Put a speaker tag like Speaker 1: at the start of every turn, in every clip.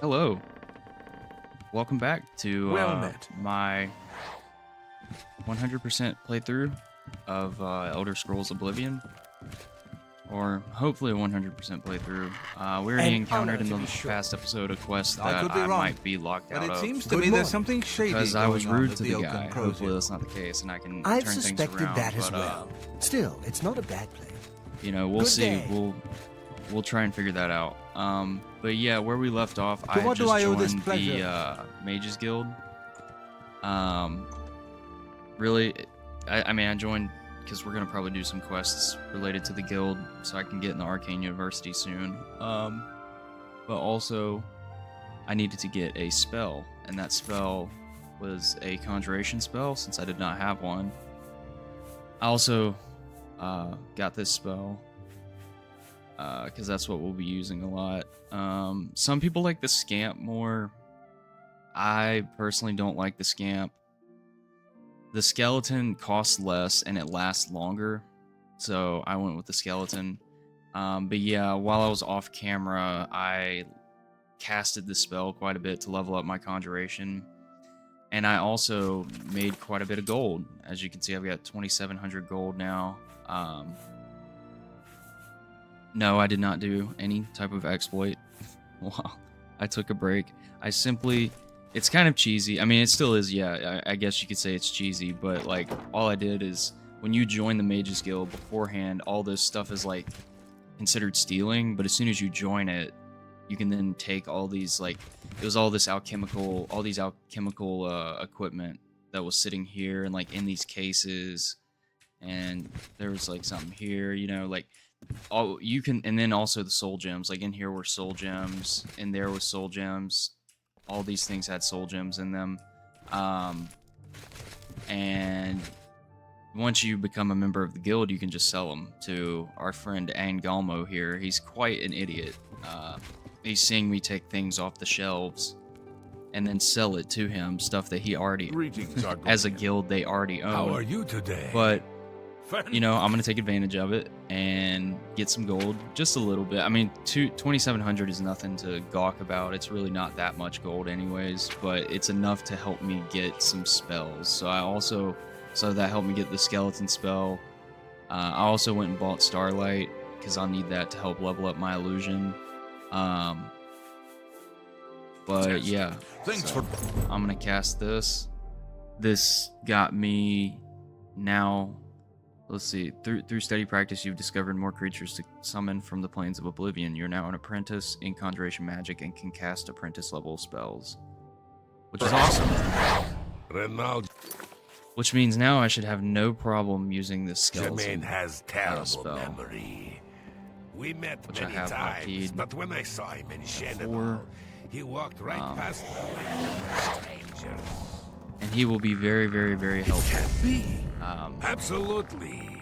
Speaker 1: Hello. Welcome back to
Speaker 2: Well met.
Speaker 1: my 100% playthrough of Elder Scrolls Oblivion. Or hopefully a 100% playthrough. We already
Speaker 2: An
Speaker 1: encountered
Speaker 2: honor
Speaker 1: in
Speaker 2: to
Speaker 1: the
Speaker 2: be sure.
Speaker 1: past episode a quest
Speaker 2: I
Speaker 1: that
Speaker 2: could be
Speaker 1: I
Speaker 2: wrong,
Speaker 1: might be locked
Speaker 2: But
Speaker 1: out
Speaker 2: it
Speaker 1: of.
Speaker 2: seems to
Speaker 3: Good
Speaker 2: me there's
Speaker 3: morning.
Speaker 2: something shady
Speaker 1: Because I was
Speaker 2: going on
Speaker 1: rude
Speaker 2: with
Speaker 1: to
Speaker 2: the
Speaker 1: the
Speaker 2: Oak
Speaker 1: guy.
Speaker 2: Improvium.
Speaker 1: Hopefully that's not the case and I can
Speaker 3: I've
Speaker 1: turn things
Speaker 3: suspected
Speaker 1: around.
Speaker 3: that as
Speaker 1: but,
Speaker 3: well. Still, it's not a bad place.
Speaker 1: you know, we'll
Speaker 3: Good
Speaker 1: see.
Speaker 3: day.
Speaker 1: We'll try and figure that out. But yeah, where we left off, I
Speaker 2: To
Speaker 1: had
Speaker 2: what do
Speaker 1: just
Speaker 2: I owe this
Speaker 1: joined
Speaker 2: pleasure?
Speaker 1: the Mages Guild. Really, I mean, I joined because we're gonna probably do some quests related to the guild, so I can get in the Arcane University soon. But also, I needed to get a spell, and that spell was a conjuration spell since I did not have one. I also got this spell because that's what we'll be using a lot. Some people like the scamp more. I personally don't like the scamp. The skeleton costs less and it lasts longer, so I went with the skeleton. But yeah, while I was off camera, I casted the spell quite a bit to level up my conjuration, and I also made quite a bit of gold. As you can see, I've got 2,700 gold now. No, I did not do any type of exploit while I took a break. I simply, it's kind of cheesy. I mean, it still is, yeah, I guess you could say it's cheesy, but like all I did is when you join the Mages Guild beforehand, all this stuff is like considered stealing, but as soon as you join it, you can then take all these, like, it was all these alchemical equipment that was sitting here and like in these cases, and there was like something here, you know, like all you can, and then also the soul gems, like in here were soul gems, and there was soul gems. All these things had soul gems in them. And once you become a member of the guild, you can just sell them to our friend Angalmo here. He's quite an idiot. He's seeing me take things off the shelves and then sell it to him, stuff that he already,
Speaker 2: Greetings,
Speaker 1: as a
Speaker 2: Argonian.
Speaker 1: guild, they already own.
Speaker 2: How are you today?
Speaker 1: But you know, I'm going to take advantage of it and get some gold, just a little bit. I mean, 2,700 is nothing to gawk about. It's really not that much gold anyways, but it's enough to help me get some spells. So that helped me get the skeleton spell. I also went and bought Starlight because I'll need that to help level up my illusion. But yeah,
Speaker 2: Thanks
Speaker 1: so I'm going to cast this. This got me now. Let's see. Through steady practice, you've discovered more creatures to summon from the plains of Oblivion. You're now an apprentice in conjuration magic and can cast apprentice level spells, which is awesome. Which means now I should have no problem using this skeleton.
Speaker 4: Jermaine has terrible
Speaker 1: spell.
Speaker 4: memory. We met
Speaker 1: Which I
Speaker 4: many
Speaker 1: have
Speaker 4: times,
Speaker 1: keyed
Speaker 4: but when I saw him in
Speaker 1: before.
Speaker 4: Shenandoah, he walked right past me like a stranger.
Speaker 1: And he will be very, very, very helpful.
Speaker 4: Can't be.
Speaker 1: Um,
Speaker 4: Absolutely.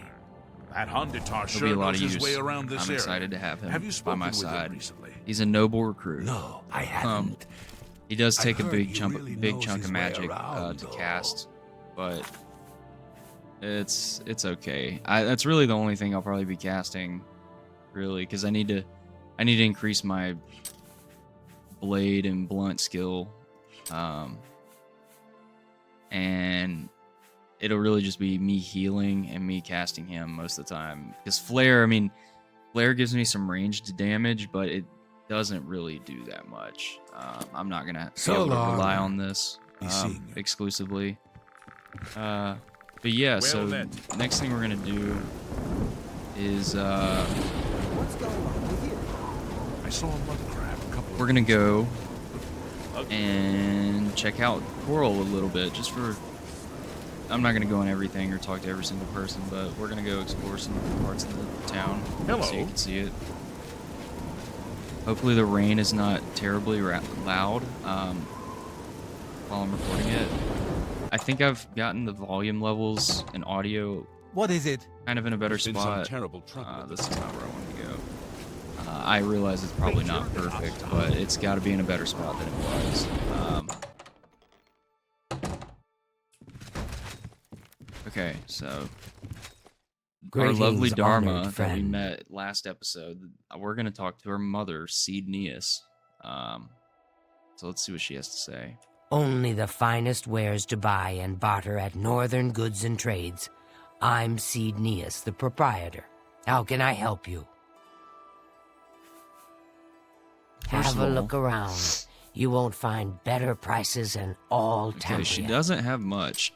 Speaker 2: That Honditar
Speaker 1: He'll be
Speaker 2: sure
Speaker 1: a lot
Speaker 2: knows
Speaker 1: of
Speaker 2: his
Speaker 1: use.
Speaker 2: way around this
Speaker 1: I'm
Speaker 2: area.
Speaker 1: excited to have him
Speaker 2: Have you
Speaker 1: by
Speaker 2: spoken
Speaker 1: my
Speaker 2: with him
Speaker 1: side.
Speaker 2: recently?
Speaker 1: He's a noble recruit.
Speaker 4: No, I haven't.
Speaker 1: He does take a
Speaker 4: heard
Speaker 1: big
Speaker 4: he
Speaker 1: chunk,
Speaker 4: really
Speaker 1: big
Speaker 4: knows
Speaker 1: chunk
Speaker 4: his
Speaker 1: of
Speaker 4: way
Speaker 1: magic
Speaker 4: around,
Speaker 1: to
Speaker 4: though.
Speaker 1: cast, but it's okay. That's really the only thing I'll probably be casting, really, because I need to increase my blade and blunt skill, and it'll really just be me healing and me casting him most of the time. Because flare, I mean, flare gives me some ranged damage, but it doesn't really do that much. I'm not gonna be able to rely on this exclusively. But yeah, so
Speaker 2: met.
Speaker 1: next thing we're gonna do is
Speaker 3: What's going on with you?
Speaker 2: I saw a mud crab a couple of
Speaker 1: we're gonna
Speaker 2: weeks
Speaker 1: go
Speaker 2: ago.
Speaker 1: and check out Coral a little bit, just for. I'm not gonna go on everything or talk to every single person, but we're gonna go explore some parts of the town
Speaker 2: Hello.
Speaker 1: so you can see it. Hopefully the rain is not terribly loud while I'm recording it. I think I've gotten the volume levels and audio
Speaker 3: What is it?
Speaker 1: kind of in a better
Speaker 2: There's been some
Speaker 1: spot.
Speaker 2: terrible trouble.
Speaker 1: This is not where I want to go. I realize it's probably not perfect, but it's got to be in a better spot than it was. Okay, so our
Speaker 3: Greetings,
Speaker 1: lovely Dharma
Speaker 3: honored
Speaker 1: that we
Speaker 3: friend.
Speaker 1: met last episode, we're going to talk to her mother, Seed Neas. So let's see what she has to say.
Speaker 5: Only the finest wares to buy and barter at Northern Goods and Trades. I'm Cednius, the proprietor. How can I help you? Have a look around. You won't find better prices in all Tambria.
Speaker 1: Okay, she doesn't have much.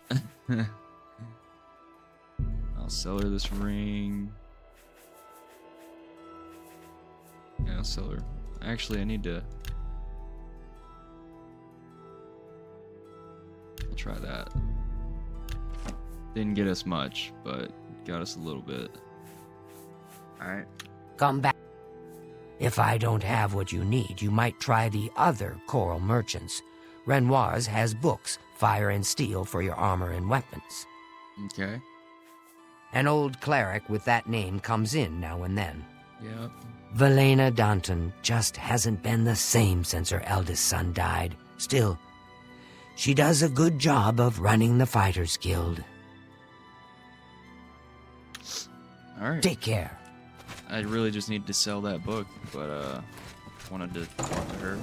Speaker 1: I'll sell her this ring. Yeah, I'll sell her. Actually, I need to... I'll try that. Didn't get us much, but got us a little bit. Alright.
Speaker 5: Come back. If I don't have what you need, you might try the other coral merchants. Renoir's has books, fire and steel for your armor and weapons.
Speaker 1: Okay.
Speaker 5: An old cleric with that name comes in now and then.
Speaker 1: Yep.
Speaker 5: Valena Danton just hasn't been the same since her eldest son died. Still, she does a good job of running the Fighters Guild.
Speaker 1: Alright.
Speaker 5: Take care.
Speaker 1: I really just need to sell that book, but wanted to talk to her.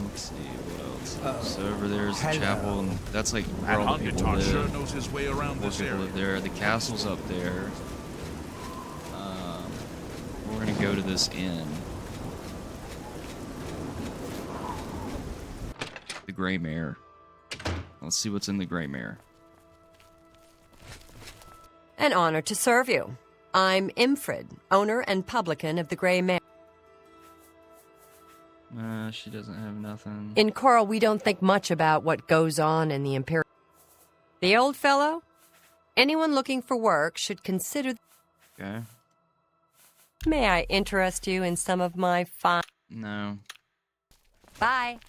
Speaker 1: Let's see what else. So over there is the chapel, and that's like where
Speaker 2: That
Speaker 1: all the people
Speaker 2: Honditar sure
Speaker 1: live.
Speaker 2: knows his way around
Speaker 1: Most
Speaker 2: this
Speaker 1: people
Speaker 2: area.
Speaker 1: live there. The castle's up there. We're gonna go to this inn. The Grey Mare. Let's see what's in the Grey Mare.
Speaker 6: An honor to serve you. I'm Imfrid, owner and publican of the Grey Mare.
Speaker 1: She doesn't have nothing.
Speaker 6: In Coral, we don't think much about what goes on in the Imperial. The old fellow? Anyone looking for work should consider...
Speaker 1: Okay.
Speaker 6: May I interest you in some of my fine...
Speaker 1: No.
Speaker 6: Bye.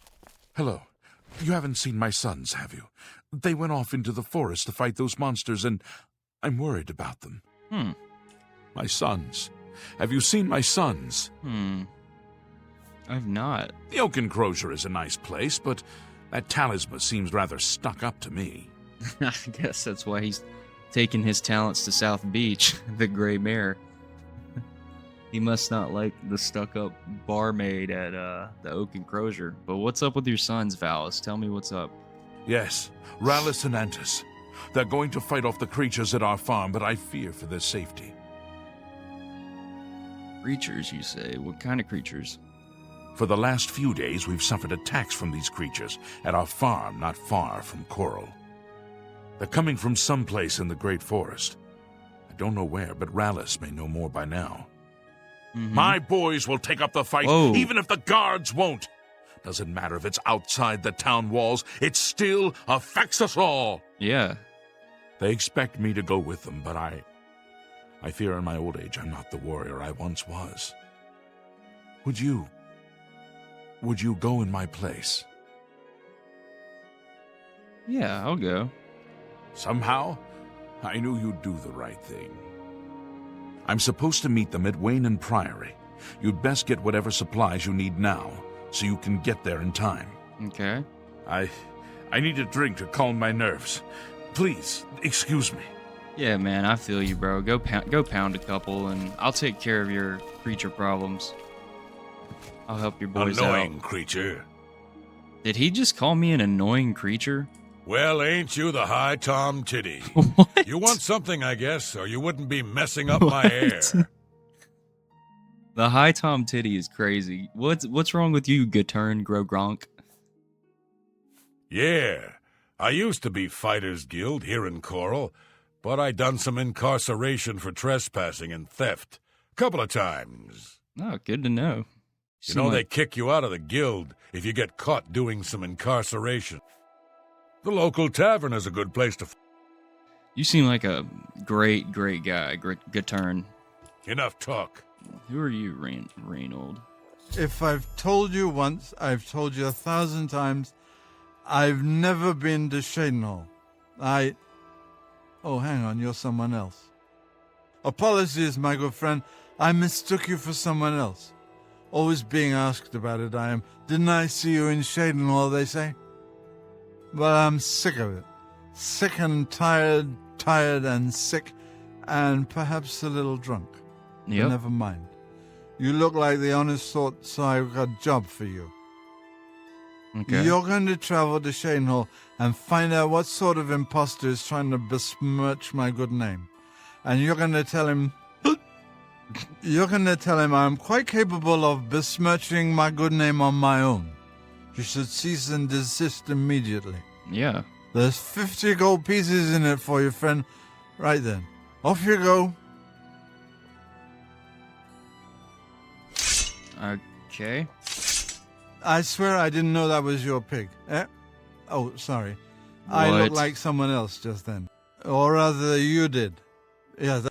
Speaker 2: Hello. You haven't seen my sons, have you? They went off into the forest to fight those monsters, and I'm worried about them. My sons. Have you seen my sons?
Speaker 1: I've not.
Speaker 2: The Oak Enclosure is a nice place, but that talisman seems rather stuck up to me.
Speaker 1: I guess that's why he's taking his talents to South Beach, the Grey Mare. He must not like the stuck-up barmaid at the Oak Enclosure. But what's up with your sons, Valis? Tell me what's up.
Speaker 2: Yes, Rallus and Antis. They're going to fight off the creatures at our farm, but I fear for their safety.
Speaker 1: Creatures, you say? What kind of creatures?
Speaker 2: For the last few days, we've suffered attacks from these creatures at our farm not far from Coral. They're coming from someplace in the Great Forest. I don't know where, but Rallus may know more by now. My boys will take up the fight, even if the guards won't. Doesn't matter if it's outside the town walls, it still affects us all.
Speaker 1: Yeah.
Speaker 2: They expect me to go with them, but I fear in my old age I'm not the warrior I once was. Would you go in my place?
Speaker 1: Yeah, I'll go.
Speaker 2: Somehow, I knew you'd do the right thing. I'm supposed to meet them at Wayne Priory. You'd best get whatever supplies you need now, so you can get there in time.
Speaker 1: Okay.
Speaker 2: I need a drink to calm my nerves. Please, excuse me.
Speaker 1: Yeah, man, I feel you, bro. Go pound a couple, and I'll take care of your creature problems. I'll help your boys
Speaker 4: Annoying
Speaker 1: out.
Speaker 4: creature.
Speaker 1: Did he just call me an annoying creature?
Speaker 4: Well, ain't you the High Tom Titty?
Speaker 1: What?
Speaker 4: You want something, I guess, or you wouldn't be messing up my hair.
Speaker 1: The High Tom Titty is crazy. What's wrong with you, Gatern Grogronk?
Speaker 4: Yeah, I used to be Fighters Guild here in Coral, but I done some incarceration for trespassing and theft. Couple of times.
Speaker 1: Oh, good to know.
Speaker 4: You know, they kick you out of the guild if you get caught doing some incarceration. The local tavern is a good place to...
Speaker 1: You seem like a great guy, Gatern.
Speaker 4: Enough talk.
Speaker 1: Who are you, Reynold?
Speaker 7: If I've told you once, I've told you 1,000 times, I've never been to Shadenhall. Oh, hang on, you're someone else. Apologies, my good friend. I mistook you for someone else. Always being asked about it, I am. Didn't I see you in Shadenhall, they say? But I'm sick of it. Sick and tired and sick, and perhaps a little drunk. But
Speaker 1: Yep.
Speaker 7: never mind. You look like the honest sort, so I've got a job for you.
Speaker 1: Okay.
Speaker 7: You're going to travel to Shadenhall and find out what sort of imposter is trying to besmirch my good name. And you're going to tell him... You're going to tell him I'm quite capable of besmirching my good name on my own. You should cease and desist immediately.
Speaker 1: Yeah.
Speaker 7: There's 50 gold pieces in it for you, friend. Right then. Off you go.
Speaker 1: Okay.
Speaker 7: I swear I didn't know that was your pig. Eh? Oh, sorry. I looked
Speaker 1: What?
Speaker 7: like someone else just then. Or rather, you did. Yeah,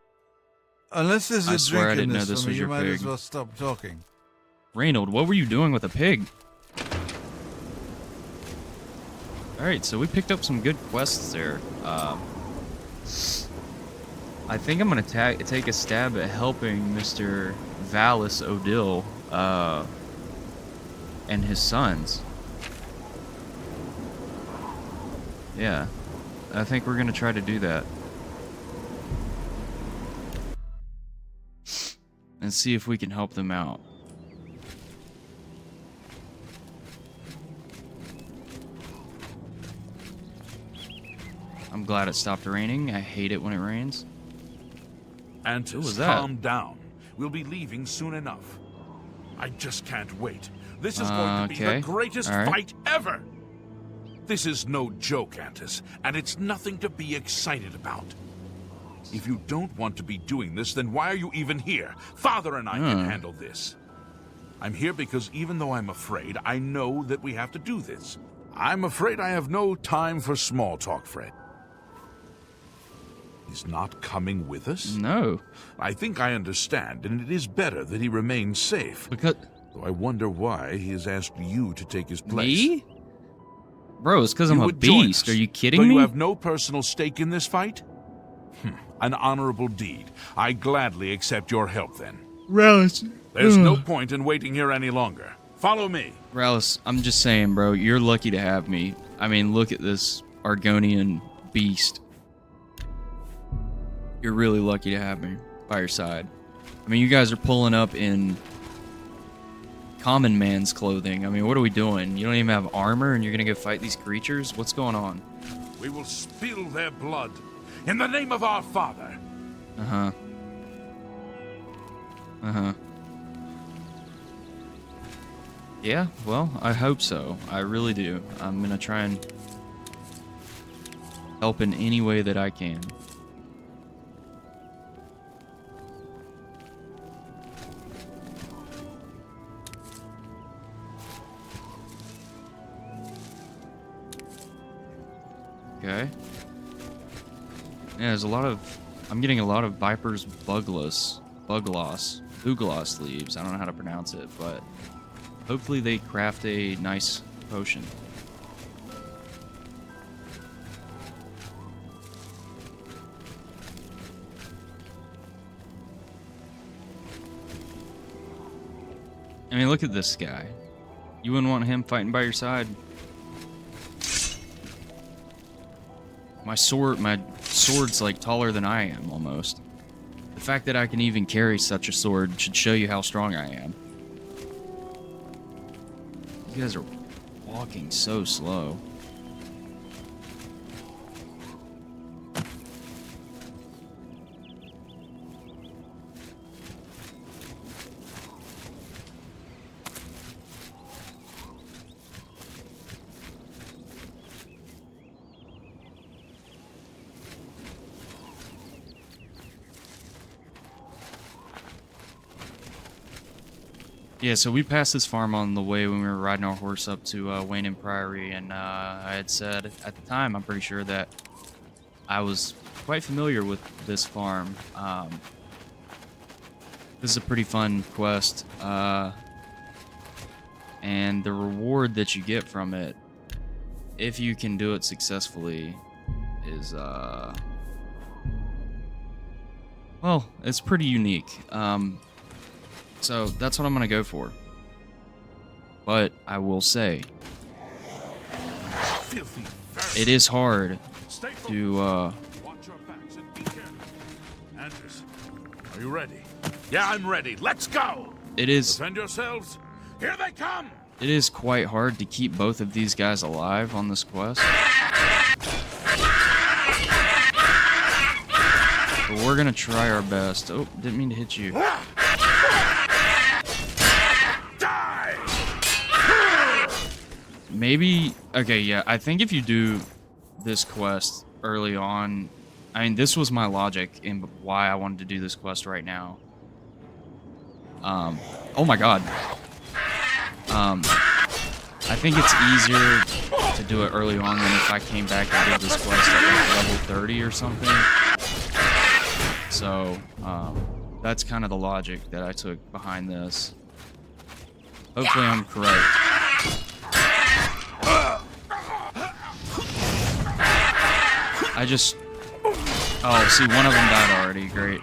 Speaker 7: unless there's
Speaker 1: I
Speaker 7: a
Speaker 1: swear I
Speaker 7: drink in
Speaker 1: didn't know
Speaker 7: this
Speaker 1: this
Speaker 7: for me,
Speaker 1: was
Speaker 7: you
Speaker 1: your
Speaker 7: might as
Speaker 1: pig.
Speaker 7: well stop talking.
Speaker 1: Reynold, what were you doing with a pig? Alright, so we picked up some good quests there. I think I'm gonna take a stab at helping Mr. Valis Odil and his sons. Yeah, I think we're gonna try to do that. And see if we can help them out. I'm glad it stopped raining. I hate it when it rains.
Speaker 2: Antis,
Speaker 1: Who was that?
Speaker 2: calm down. We'll be leaving soon enough. I just can't wait. This is going to be
Speaker 1: Okay.
Speaker 2: the greatest
Speaker 1: All right.
Speaker 2: fight ever. This is no joke, Antis, and it's nothing to be excited about. If you don't want to be doing this, then why are you even here? Father and I can handle this. I'm here because even though I'm afraid, I know that we have to do this. I'm afraid I have no time for small talk, Fred. He's not coming with us?
Speaker 1: No,
Speaker 2: I think I understand, and it is better that he remains safe.
Speaker 1: because
Speaker 2: Though I wonder why he has asked you to take his place.
Speaker 1: me, bro, it's because I'm
Speaker 2: You
Speaker 1: a
Speaker 2: would join
Speaker 1: beast.
Speaker 2: us,
Speaker 1: Are you kidding
Speaker 2: though
Speaker 1: me?
Speaker 2: you have no personal stake in this fight? An honorable deed. I gladly accept your help then.
Speaker 1: Rallis,
Speaker 2: There's no point in waiting here any longer. Follow me.
Speaker 1: Rallis, I'm just saying, bro. You're lucky to have me. I mean, look at this Argonian beast. You're really lucky to have me by your side. I mean, you guys are pulling up in common man's clothing. I mean, what are we doing? You don't even have armor and you're gonna go fight these creatures? What's going on?
Speaker 2: We will spill their blood in the name of our father.
Speaker 1: Uh-huh. Uh-huh. Yeah, well, I hope so. I really do. I'm gonna try and help in any way that I can. Okay. Yeah, there's a lot of... I'm getting a lot of Viper's Bugloss leaves. I don't know how to pronounce it, but hopefully they craft a nice potion. I mean, look at this guy. You wouldn't want him fighting by your side. My sword's like taller than I am, almost. The fact that I can even carry such a sword should show you how strong I am. You guys are walking so slow. Yeah, so we passed this farm on the way when we were riding our horse up to Wayne and Priory, and I had said at the time, I'm pretty sure that I was quite familiar with this farm. This is a pretty fun quest, and the reward that you get from it, if you can do it successfully, is, well, it's pretty unique. So that's what I'm gonna go for. But I will say,
Speaker 2: Filthy vermin.
Speaker 1: it is hard
Speaker 2: Stay focused.
Speaker 1: to,
Speaker 2: Watch your backs and be careful. Andres, are you ready? Yeah, I'm ready. Let's go.
Speaker 1: it is,
Speaker 2: Defend yourselves. Here they come.
Speaker 1: It is quite hard to keep both of these guys alive on this quest. But we're gonna try our best. Oh, didn't mean to hit you. Maybe, okay, yeah, I think if you do this quest early on, I mean, this was my logic in why I wanted to do this quest right now. Oh my god. I think it's easier to do it early on than if I came back and did this quest at like level 30 or something. So, that's kind of the logic that I took behind this. Hopefully I'm correct. I just... Oh, see, one of them died already. Great.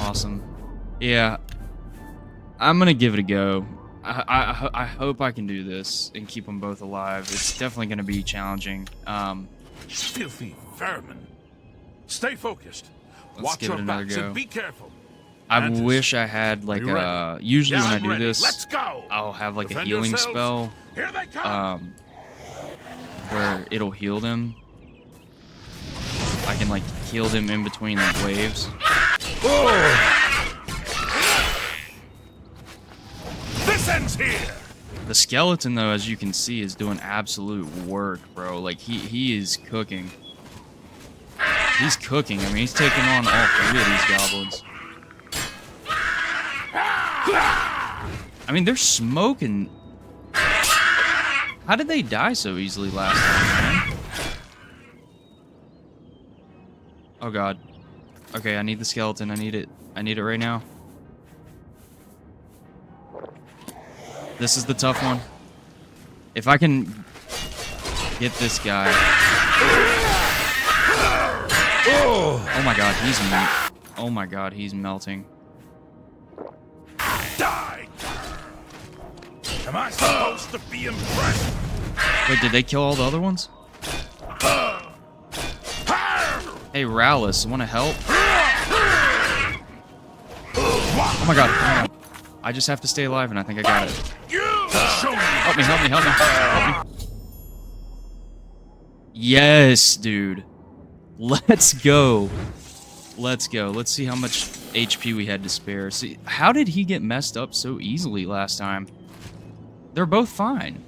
Speaker 1: Awesome. Yeah. I'm gonna give it a go. I hope I can do this and keep them both alive. It's definitely gonna be challenging.
Speaker 2: Filthy vermin. Stay focused.
Speaker 1: Let's
Speaker 2: Watch
Speaker 1: give
Speaker 2: your
Speaker 1: it another
Speaker 2: backs
Speaker 1: go.
Speaker 2: and be careful.
Speaker 1: I
Speaker 2: Mantis,
Speaker 1: wish I had like
Speaker 2: are you
Speaker 1: a...
Speaker 2: ready?
Speaker 1: Usually
Speaker 2: Yeah,
Speaker 1: when I
Speaker 2: I'm
Speaker 1: do
Speaker 2: ready.
Speaker 1: this,
Speaker 2: Let's go.
Speaker 1: I'll have like a
Speaker 2: Defend
Speaker 1: healing
Speaker 2: yourselves.
Speaker 1: spell.
Speaker 2: Here they come.
Speaker 1: Where it'll heal them. I can like heal them in between like waves.
Speaker 2: This ends here.
Speaker 1: The skeleton though, as you can see, is doing absolute work, bro. Like he is cooking. He's cooking. I mean, he's taking on all 3 of these goblins. I mean, they're smoking. How did they die so easily last time, man? Oh god. Okay, I need the skeleton. I need it. I need it right now. This is the tough one. If I can get this guy. Oh my god, he's oh my god, he's melting.
Speaker 2: Die. Am I supposed to be impressed?
Speaker 1: Wait, did they kill all the other ones? Hey, Rowless, wanna help? Oh my god, oh my god. I just have to stay alive and I think I got it. Help me, help me, help me, help me. Yes, dude. Let's go. Let's go. Let's see how much HP we had to spare. See, how did he get messed up so easily last time? They're both fine.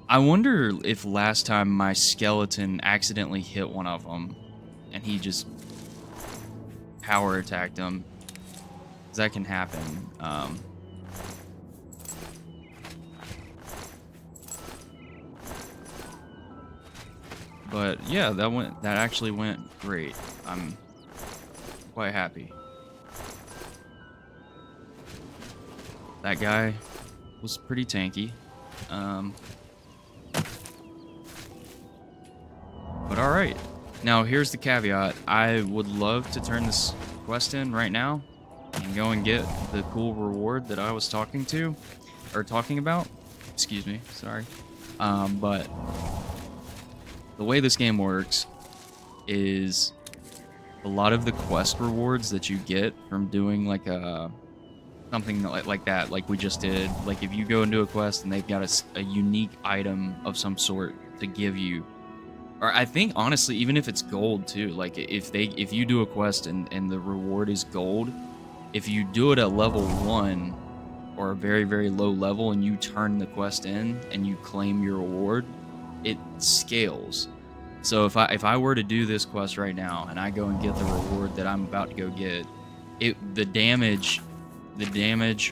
Speaker 1: I wonder if last time my skeleton accidentally hit one of them and he just power attacked him. 'Cause that can happen. But yeah, that actually went great. I'm quite happy. That guy was pretty tanky. But alright. Now here's the caveat. I would love to turn this quest in right now and go and get the cool reward that I was talking about. Excuse me, sorry. But the way this game works is a lot of the quest rewards that you get from doing like something like that, like we just did. Like if you go into a quest and they've got a unique item of some sort to give you, or I think honestly, even if it's gold too, like if you do a quest and the reward is gold, if you do it at level 1 or a very, very low level and you turn the quest in and you claim your reward, it scales. So if I were to do this quest right now and I go and get the reward that I'm about to go get, the damage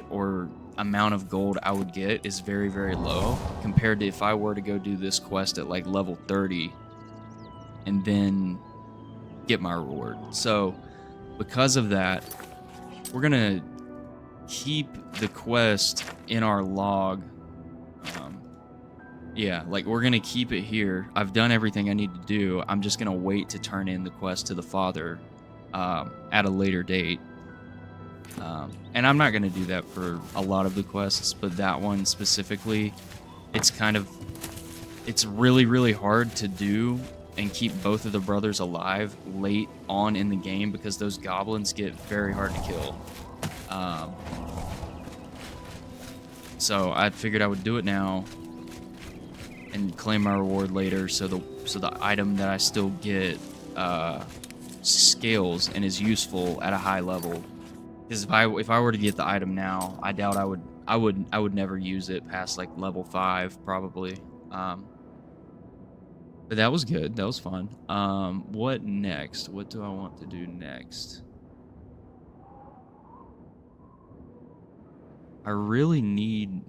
Speaker 1: or amount of gold I would get is very, very low compared to if I were to go do this quest at like level 30 and then get my reward. So because of that, we're gonna keep the quest in our log. Yeah, like we're gonna keep it here. I've done everything I need to do. I'm just gonna wait to turn in the quest to the father at a later date. And I'm not gonna do that for a lot of the quests, but that one specifically, it's really, really hard to do and keep both of the brothers alive late on in the game because those goblins get very hard to kill. So I figured I would do it now and claim my reward later. So the item that I still get scales and is useful at a high level. Because if I were to get the item now, I doubt I would never use it past like level 5 probably. But that was good. That was fun. What next? What do I want to do next? I really need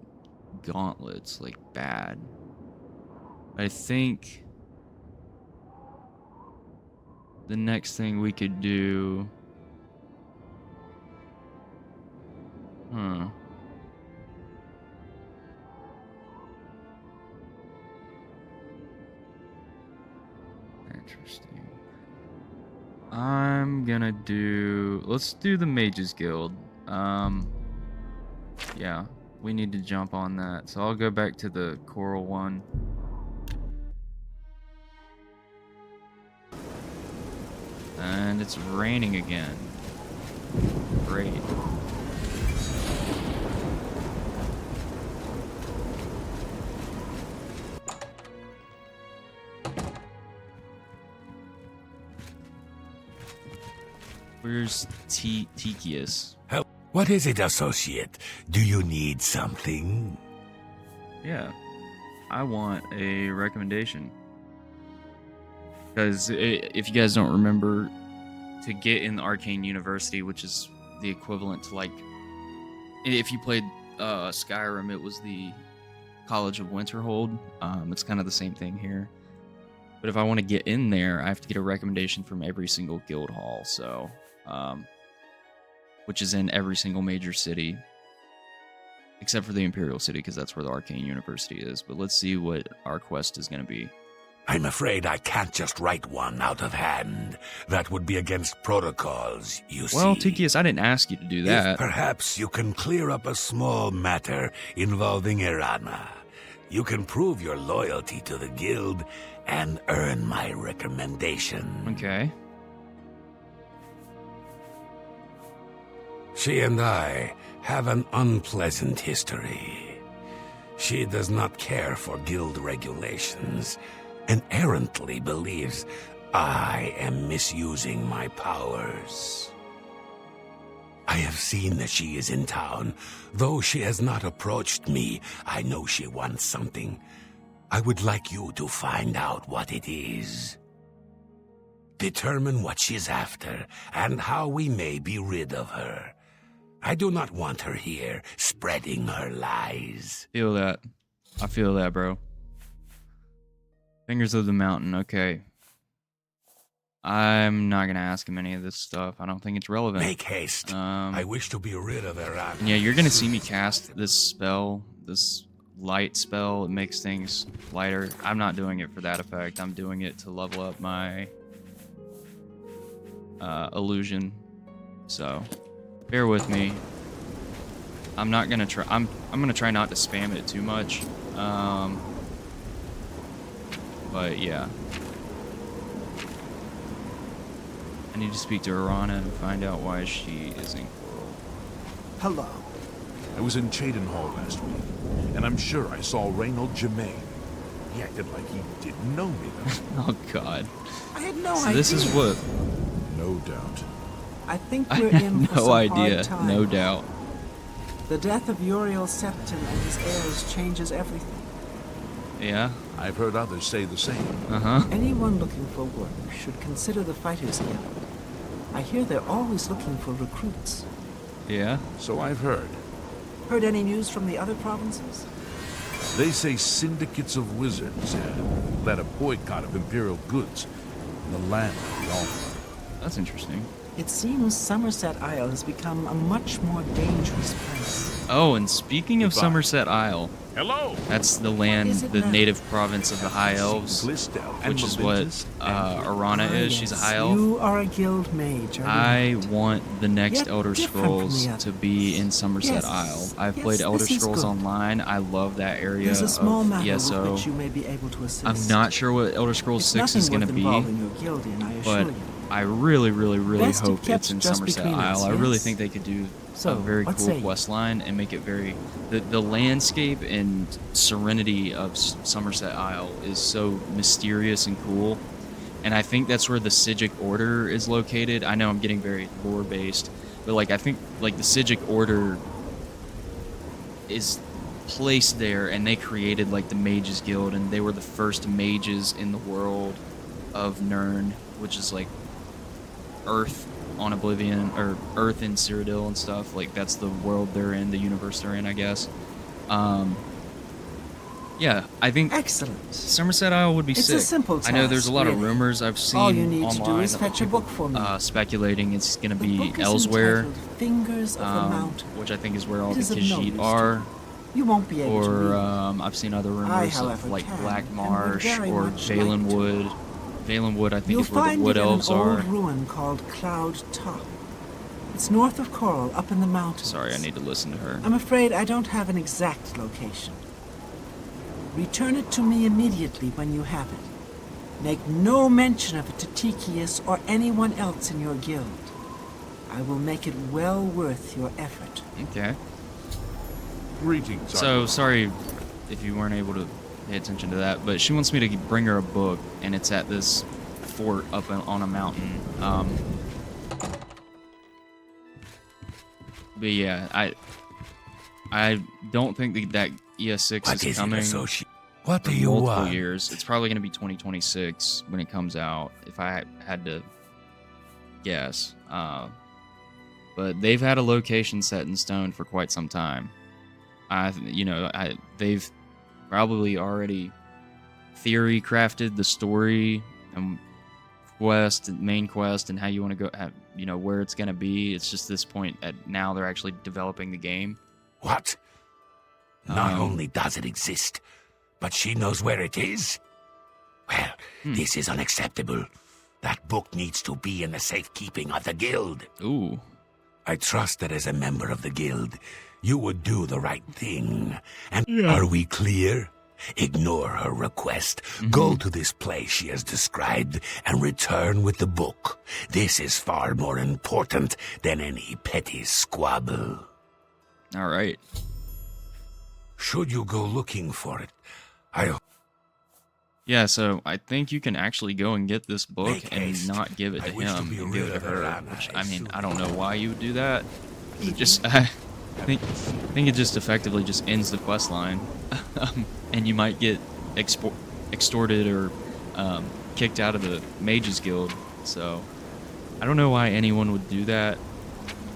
Speaker 1: gauntlets, like bad. I think the next thing we could do. Interesting. I'm gonna do. Let's do the Mages Guild. Yeah, we need to jump on that. So I'll go back to the Coral one. And it's raining again. Great. Where's Tikius?
Speaker 8: What is it, associate? Do you need something?
Speaker 1: Yeah, I want a recommendation. Because if you guys don't remember, to get in the Arcane University, which is the equivalent to, like, if you played Skyrim, it was the College of Winterhold. It's kind of the same thing here. But if I want to get in there, I have to get a recommendation from every single guild hall, so... which is in every single major city, except for the Imperial City, because that's where the Arcane University is. But let's see what our quest is going to be.
Speaker 8: I'm afraid I can't just write one out of hand. That would be against protocols, you see.
Speaker 1: Well, Tikius, I didn't ask you to do that.
Speaker 8: If perhaps you can clear up a small matter involving Irana, you can prove your loyalty to the guild and earn my recommendation.
Speaker 1: Okay.
Speaker 8: She and I have an unpleasant history. She does not care for guild regulations and errantly believes I am misusing my powers. I have seen that she is in town. Though she has not approached me, I know she wants something. I would like you to find out what it is. Determine what she's after and how we may be rid of her. I do not want her here, spreading her lies.
Speaker 1: Feel that. I feel that, bro. Fingers of the Mountain, okay. I'm not gonna ask him any of this stuff. I don't think it's relevant.
Speaker 8: Make haste. I wish to be rid of her.
Speaker 1: Yeah, you're gonna see me cast this spell, this light spell. It makes things lighter. I'm not doing it for that effect. I'm doing it to level up my illusion. So... bear with me. I'm not gonna try. I'm gonna try not to spam it too much. But yeah, I need to speak to Irana and find out why she is in Coral.
Speaker 3: Hello.
Speaker 2: I was in Cheydinhall last week, and I'm sure I saw Reynold Germain. He acted like he didn't know me, though.
Speaker 1: Oh God.
Speaker 9: I had no
Speaker 1: So
Speaker 9: idea.
Speaker 1: this is what.
Speaker 2: No doubt.
Speaker 9: I think
Speaker 1: I
Speaker 9: we're
Speaker 1: had
Speaker 9: in for
Speaker 1: no
Speaker 9: some
Speaker 1: idea.
Speaker 9: hard times.
Speaker 1: No doubt.
Speaker 9: The death of Uriel Septon and his heirs changes everything.
Speaker 1: Yeah.
Speaker 2: I've heard others say the same.
Speaker 9: Anyone looking for work should consider the Fighters Guild. I hear they're always looking for recruits.
Speaker 1: Yeah.
Speaker 2: So I've heard.
Speaker 9: Heard any news from the other provinces?
Speaker 2: They say syndicates of wizards have led a boycott of imperial goods in the land of the Alpha.
Speaker 1: That's interesting.
Speaker 9: It seems Somerset Isle has become a much more dangerous place.
Speaker 1: Oh, and speaking of
Speaker 2: Goodbye.
Speaker 1: Somerset Isle,
Speaker 2: Hello!
Speaker 1: that's the land,
Speaker 9: Is it
Speaker 1: the
Speaker 9: now?
Speaker 1: native province of the High Elves, which is what Arana is. She's a High Elf.
Speaker 9: You are a guild mage, are you
Speaker 1: I
Speaker 9: not?
Speaker 1: want the next
Speaker 9: Yet
Speaker 1: Elder
Speaker 9: different from
Speaker 1: Scrolls
Speaker 9: the
Speaker 1: to be in Somerset
Speaker 9: Yes,
Speaker 1: Isle. I've
Speaker 9: yes,
Speaker 1: played Elder
Speaker 9: this is
Speaker 1: Scrolls
Speaker 9: good.
Speaker 1: Online. I love that area
Speaker 9: There's a small
Speaker 1: of
Speaker 9: matter with
Speaker 1: ESO.
Speaker 9: which you may be able to assist.
Speaker 1: I'm not sure what Elder Scrolls
Speaker 9: It's
Speaker 1: 6 is
Speaker 9: nothing
Speaker 1: going to
Speaker 9: worth
Speaker 1: be,
Speaker 9: involving your guildian, I assure
Speaker 1: but
Speaker 9: you.
Speaker 1: I really
Speaker 9: Best
Speaker 1: hope
Speaker 9: kept
Speaker 1: it's in
Speaker 9: just
Speaker 1: Somerset
Speaker 9: between
Speaker 1: Isle.
Speaker 9: us,
Speaker 1: I really
Speaker 9: yes?
Speaker 1: think they could do
Speaker 9: So,
Speaker 1: a very
Speaker 9: what
Speaker 1: cool
Speaker 9: say you?
Speaker 1: quest line and make it very the landscape and serenity of Somerset Isle is so mysterious and cool. And I think that's where the Sigic Order is located. I know I'm getting very lore based, but like I think like the Sigic Order is placed there, and they created like the Mages Guild, and they were the first mages in the world of Nirn, which is like Earth on Oblivion, or Earth in Cyrodiil and stuff. Like that's the world they're in, the universe they're in, I guess. Yeah, I think
Speaker 9: Excellent.
Speaker 1: Somerset Isle would be
Speaker 9: It's
Speaker 1: sick.
Speaker 9: a simple
Speaker 1: I know there's a
Speaker 9: task,
Speaker 1: lot of
Speaker 9: really.
Speaker 1: rumors I've seen
Speaker 9: All you need
Speaker 1: online
Speaker 9: to do is
Speaker 1: of
Speaker 9: fetch a
Speaker 1: people,
Speaker 9: book for me.
Speaker 1: speculating it's going to
Speaker 9: The
Speaker 1: be
Speaker 9: book is
Speaker 1: elsewhere,
Speaker 9: entitled Fingers of the Mountain.
Speaker 1: which I think is where all
Speaker 9: It
Speaker 1: the
Speaker 9: is of no use
Speaker 1: Khajiit
Speaker 9: to
Speaker 1: are.
Speaker 9: you. You won't be able to read
Speaker 1: Or
Speaker 9: it.
Speaker 1: I've seen other
Speaker 9: I,
Speaker 1: rumors
Speaker 9: however,
Speaker 1: of like
Speaker 9: can,
Speaker 1: Black
Speaker 9: and would
Speaker 1: Marsh
Speaker 9: very
Speaker 1: or
Speaker 9: much like
Speaker 1: Valenwood. Valenwood, I think,
Speaker 9: You'll
Speaker 1: is where the
Speaker 9: find
Speaker 1: Wood
Speaker 9: it in an
Speaker 1: Elves
Speaker 9: old
Speaker 1: are.
Speaker 9: ruin called Cloud Top. It's north of Coral, up in the mountains.
Speaker 1: Sorry, I need to listen to her.
Speaker 9: I'm afraid I don't have an exact location. Return it to me immediately when you have it. Make no mention of it to Tikius or anyone else in your guild. I will make it well worth your effort.
Speaker 1: Okay.
Speaker 2: Greetings.
Speaker 1: So, sorry if you weren't able to pay attention to that, but she wants me to bring her a book, and it's at this fort up on a mountain. But yeah, I don't think that ES6
Speaker 8: What
Speaker 1: is
Speaker 8: is
Speaker 1: coming
Speaker 8: it, associate? What
Speaker 1: for
Speaker 8: do you
Speaker 1: multiple
Speaker 8: want?
Speaker 1: years. It's probably going to be 2026 when it comes out, if I had to guess. But they've had a location set in stone for quite some time. They've probably already theory crafted the story and main quest, and how you want to go, where it's going to be. It's just this point now they're actually developing the game.
Speaker 8: What? Not only does it exist, but she knows where it is? Well, this is unacceptable. That book needs to be in the safekeeping of the guild.
Speaker 1: Ooh.
Speaker 8: I trust that as a member of the guild, you would do the right thing. And are we clear? Ignore her request. Go to this place she has described and return with the book. This is far more important than any petty squabble.
Speaker 1: All right.
Speaker 8: Should you go looking for it,
Speaker 1: Yeah, so I think you can actually go and get this book
Speaker 8: Make
Speaker 1: and
Speaker 8: haste.
Speaker 1: not give it
Speaker 8: I
Speaker 1: to
Speaker 8: wish to
Speaker 1: him
Speaker 8: be
Speaker 1: and give
Speaker 8: rid
Speaker 1: it to
Speaker 8: of her,
Speaker 1: her.
Speaker 8: Anna,
Speaker 1: Which,
Speaker 8: as
Speaker 1: I mean,
Speaker 8: soon
Speaker 1: I don't know
Speaker 8: as
Speaker 1: why you would do that. It just, I think it just effectively just ends the quest line, and you might get extorted or kicked out of the Mages Guild. So I don't know why anyone would do that,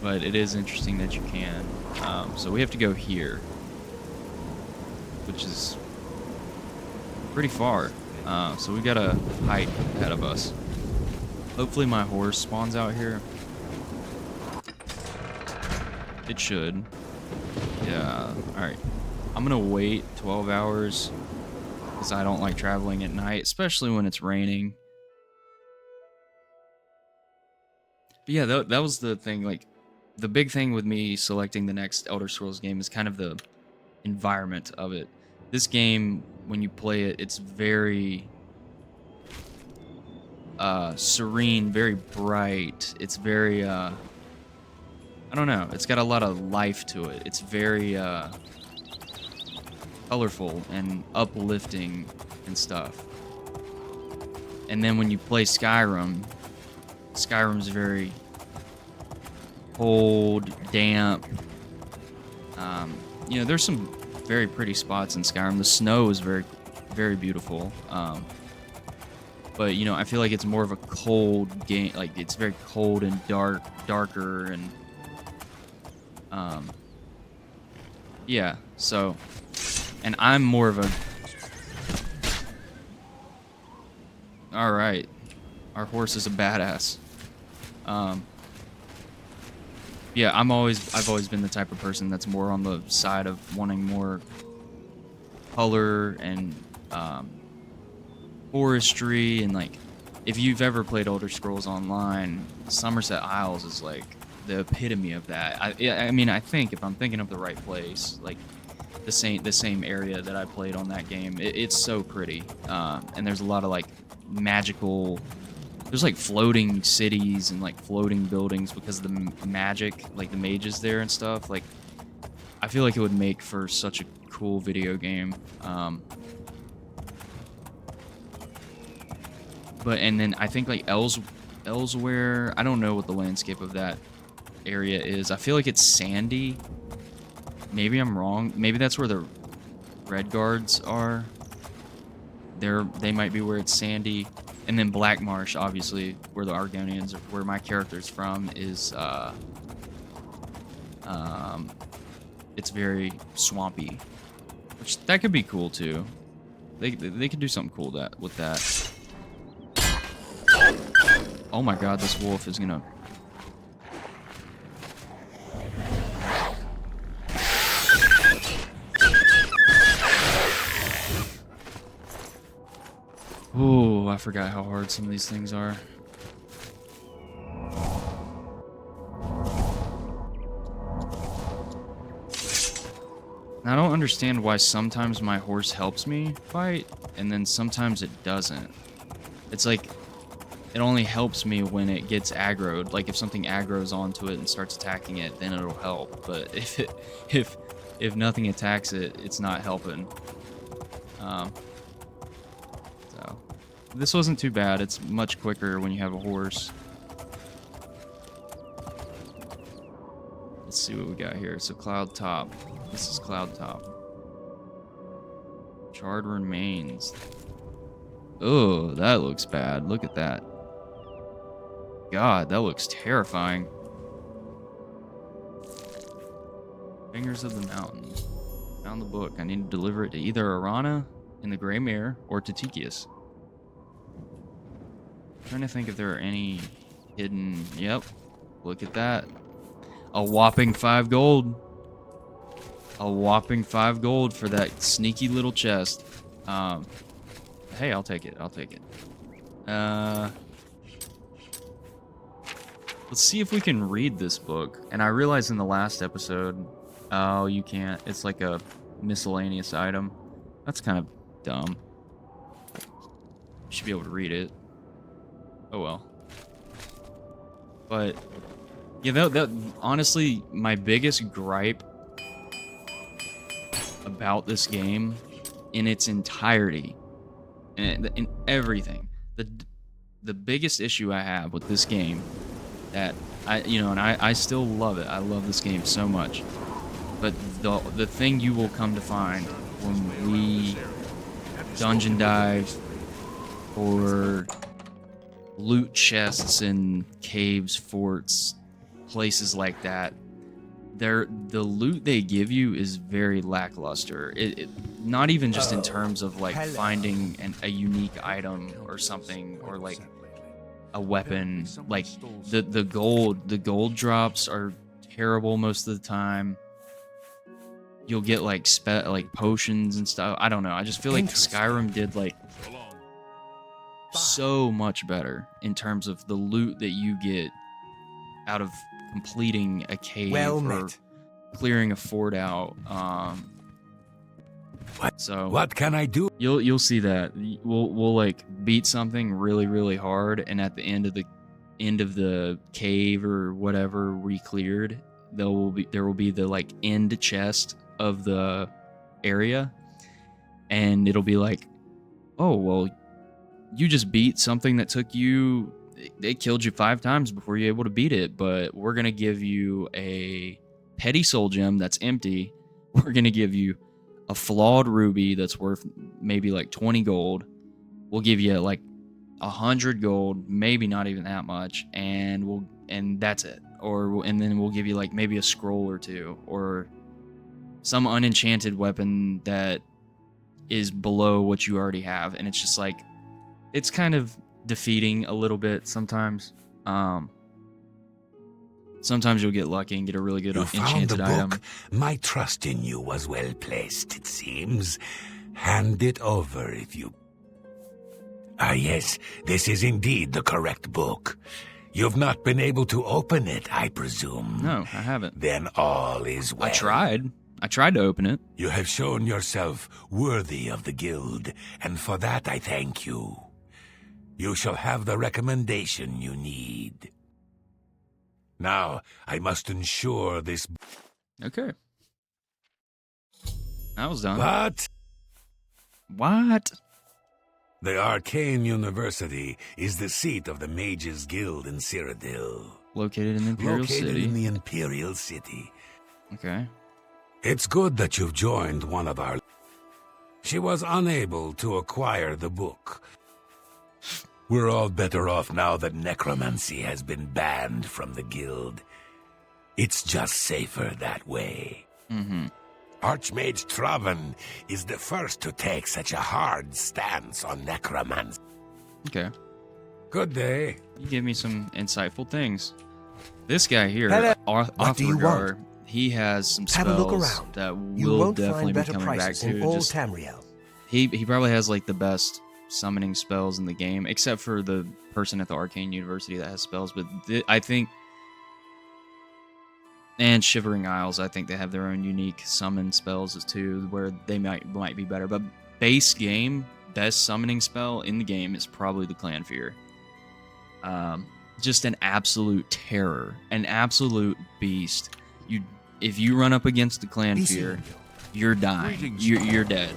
Speaker 1: but it is interesting that you can. So we have to go here, which is pretty far. So we got a hike ahead of us. Hopefully my horse spawns out here. It should. Yeah, alright. I'm gonna wait 12 hours because I don't like traveling at night, especially when it's raining. But yeah, that was the thing. Like, the big thing with me selecting the next Elder Scrolls game is kind of the environment of it. This game, when you play it, it's very serene, very bright. It's very I don't know, it's got a lot of life to it. It's very colorful and uplifting and stuff. And then when you play Skyrim's very cold, damp. There's some very pretty spots in Skyrim. The snow is very, very beautiful. But I feel like it's more of a cold game. Like, it's very cold and darker, and yeah. So, and I'm more of a. All right, our horse is a badass. Yeah, I've always been the type of person that's more on the side of wanting more color and forestry, and like, if you've ever played Elder Scrolls Online, Somerset Isles is like the epitome of that. I mean, I think if I'm thinking of the right place, like the same area that I played on that game, it's so pretty, and there's a lot of like magical there's like floating cities and like floating buildings because of the magic, like the mages there and stuff. Like, I feel like it would make for such a cool video game. But and then I think like elsewhere, I don't know what the landscape of that area is. I feel like it's sandy. Maybe I'm wrong. Maybe that's where the red guards are. They might be where it's sandy. And then Black Marsh, obviously, where the Argonians, where my character's from, is it's very swampy, which that could be cool too. They could do something cool with that. Oh my God, this wolf is gonna. Oh, I forgot how hard some of these things are. I don't understand why sometimes my horse helps me fight, and then sometimes it doesn't. It's like, it only helps me when it gets aggroed. Like, if something aggroes onto it and starts attacking it, then it'll help. But if nothing attacks it, it's not helping. So, this wasn't too bad. It's much quicker when you have a horse. Let's see what we got here. So, Cloud Top. This is Cloud Top. Charred remains. Oh, that looks bad. Look at that. God, that looks terrifying. Fingers of the Mountain. Found the book. I need to deliver it to either Arana in the Grey Mare or to Tikius. Trying to think if there are any hidden... Yep. Look at that. A whopping 5 gold. A whopping 5 gold for that sneaky little chest. Hey, I'll take it. I'll take it. Let's see if we can read this book. And I realized in the last episode, oh, you can't. It's like a miscellaneous item. That's kind of dumb. You should be able to read it. Oh well. But yeah, that honestly, my biggest gripe about this game in its entirety, and in everything, the biggest issue I have with this game, that I still love it. I love this game so much, but the thing you will come to find when we dungeon dive or loot chests in caves, forts, places like that, the loot they give you is very lackluster. It not even just in terms of like finding a unique item or something, or like a weapon. Like the gold drops are terrible most of the time. You'll get like potions and stuff. I don't know. I just feel like Skyrim did like so much better in terms of the loot that you get out of completing a cave or clearing a fort out.
Speaker 8: What can I do?
Speaker 1: You'll see that we'll like beat something really, really hard, and at the end of the cave or whatever we cleared, there will be the like end chest of the area, and it'll be like, oh well, you just beat something that took you, it killed you 5 times before you're able to beat it, but we're gonna give you a petty soul gem that's empty. We're gonna give you a flawed ruby that's worth maybe like 20 gold. We'll give you like 100 gold, maybe not even that much, and that's it. And then we'll give you like maybe a scroll or 2, or some unenchanted weapon that is below what you already have. And it's just like, it's kind of defeating a little bit sometimes. Sometimes you'll get lucky and get a really good enchanted item.
Speaker 8: My trust in you was well placed, it seems. Hand it over if you... Ah, yes, this is indeed the correct book. You've not been able to open it, I presume.
Speaker 1: No, I haven't.
Speaker 8: Then all is well.
Speaker 1: I tried to open it.
Speaker 8: You have shown yourself worthy of the guild, and for that I thank you. You shall have the recommendation you need. Now, I must ensure this...
Speaker 1: Okay. That was done.
Speaker 8: What?
Speaker 1: What?
Speaker 8: The Arcane University is the seat of the Mages Guild in Cyrodiil.
Speaker 1: Located in the Imperial
Speaker 8: Located
Speaker 1: City.
Speaker 8: in the Imperial City.
Speaker 1: Okay.
Speaker 8: It's good that you've joined one of our... She was unable to acquire the book. We're all better off now that necromancy has been banned from the guild. It's just safer that way.
Speaker 1: Mm-hmm.
Speaker 8: Archmage Traven is the first to take such a hard stance on necromancy.
Speaker 1: Okay.
Speaker 8: Good day.
Speaker 1: You give me some insightful things. This guy here,
Speaker 3: Hello. What do you
Speaker 1: Othgar, he has some
Speaker 3: Have a look
Speaker 1: spells
Speaker 3: around.
Speaker 1: that
Speaker 3: You
Speaker 1: will
Speaker 3: won't
Speaker 1: definitely
Speaker 3: find
Speaker 1: be
Speaker 3: better
Speaker 1: coming back
Speaker 3: prices in
Speaker 1: to.
Speaker 3: all
Speaker 1: Just,
Speaker 3: Tamriel.
Speaker 1: he probably has like the best summoning spells in the game, except for the person at the Arcane University that has spells. But I think, and Shivering Isles, I think they have their own unique summon spells too, where they might be better. But base game, best summoning spell in the game is probably the Clan Fear. Just an absolute terror, an absolute beast. If you run up against the Clan Fear, you're dying.
Speaker 2: Greetings.
Speaker 1: You're dead.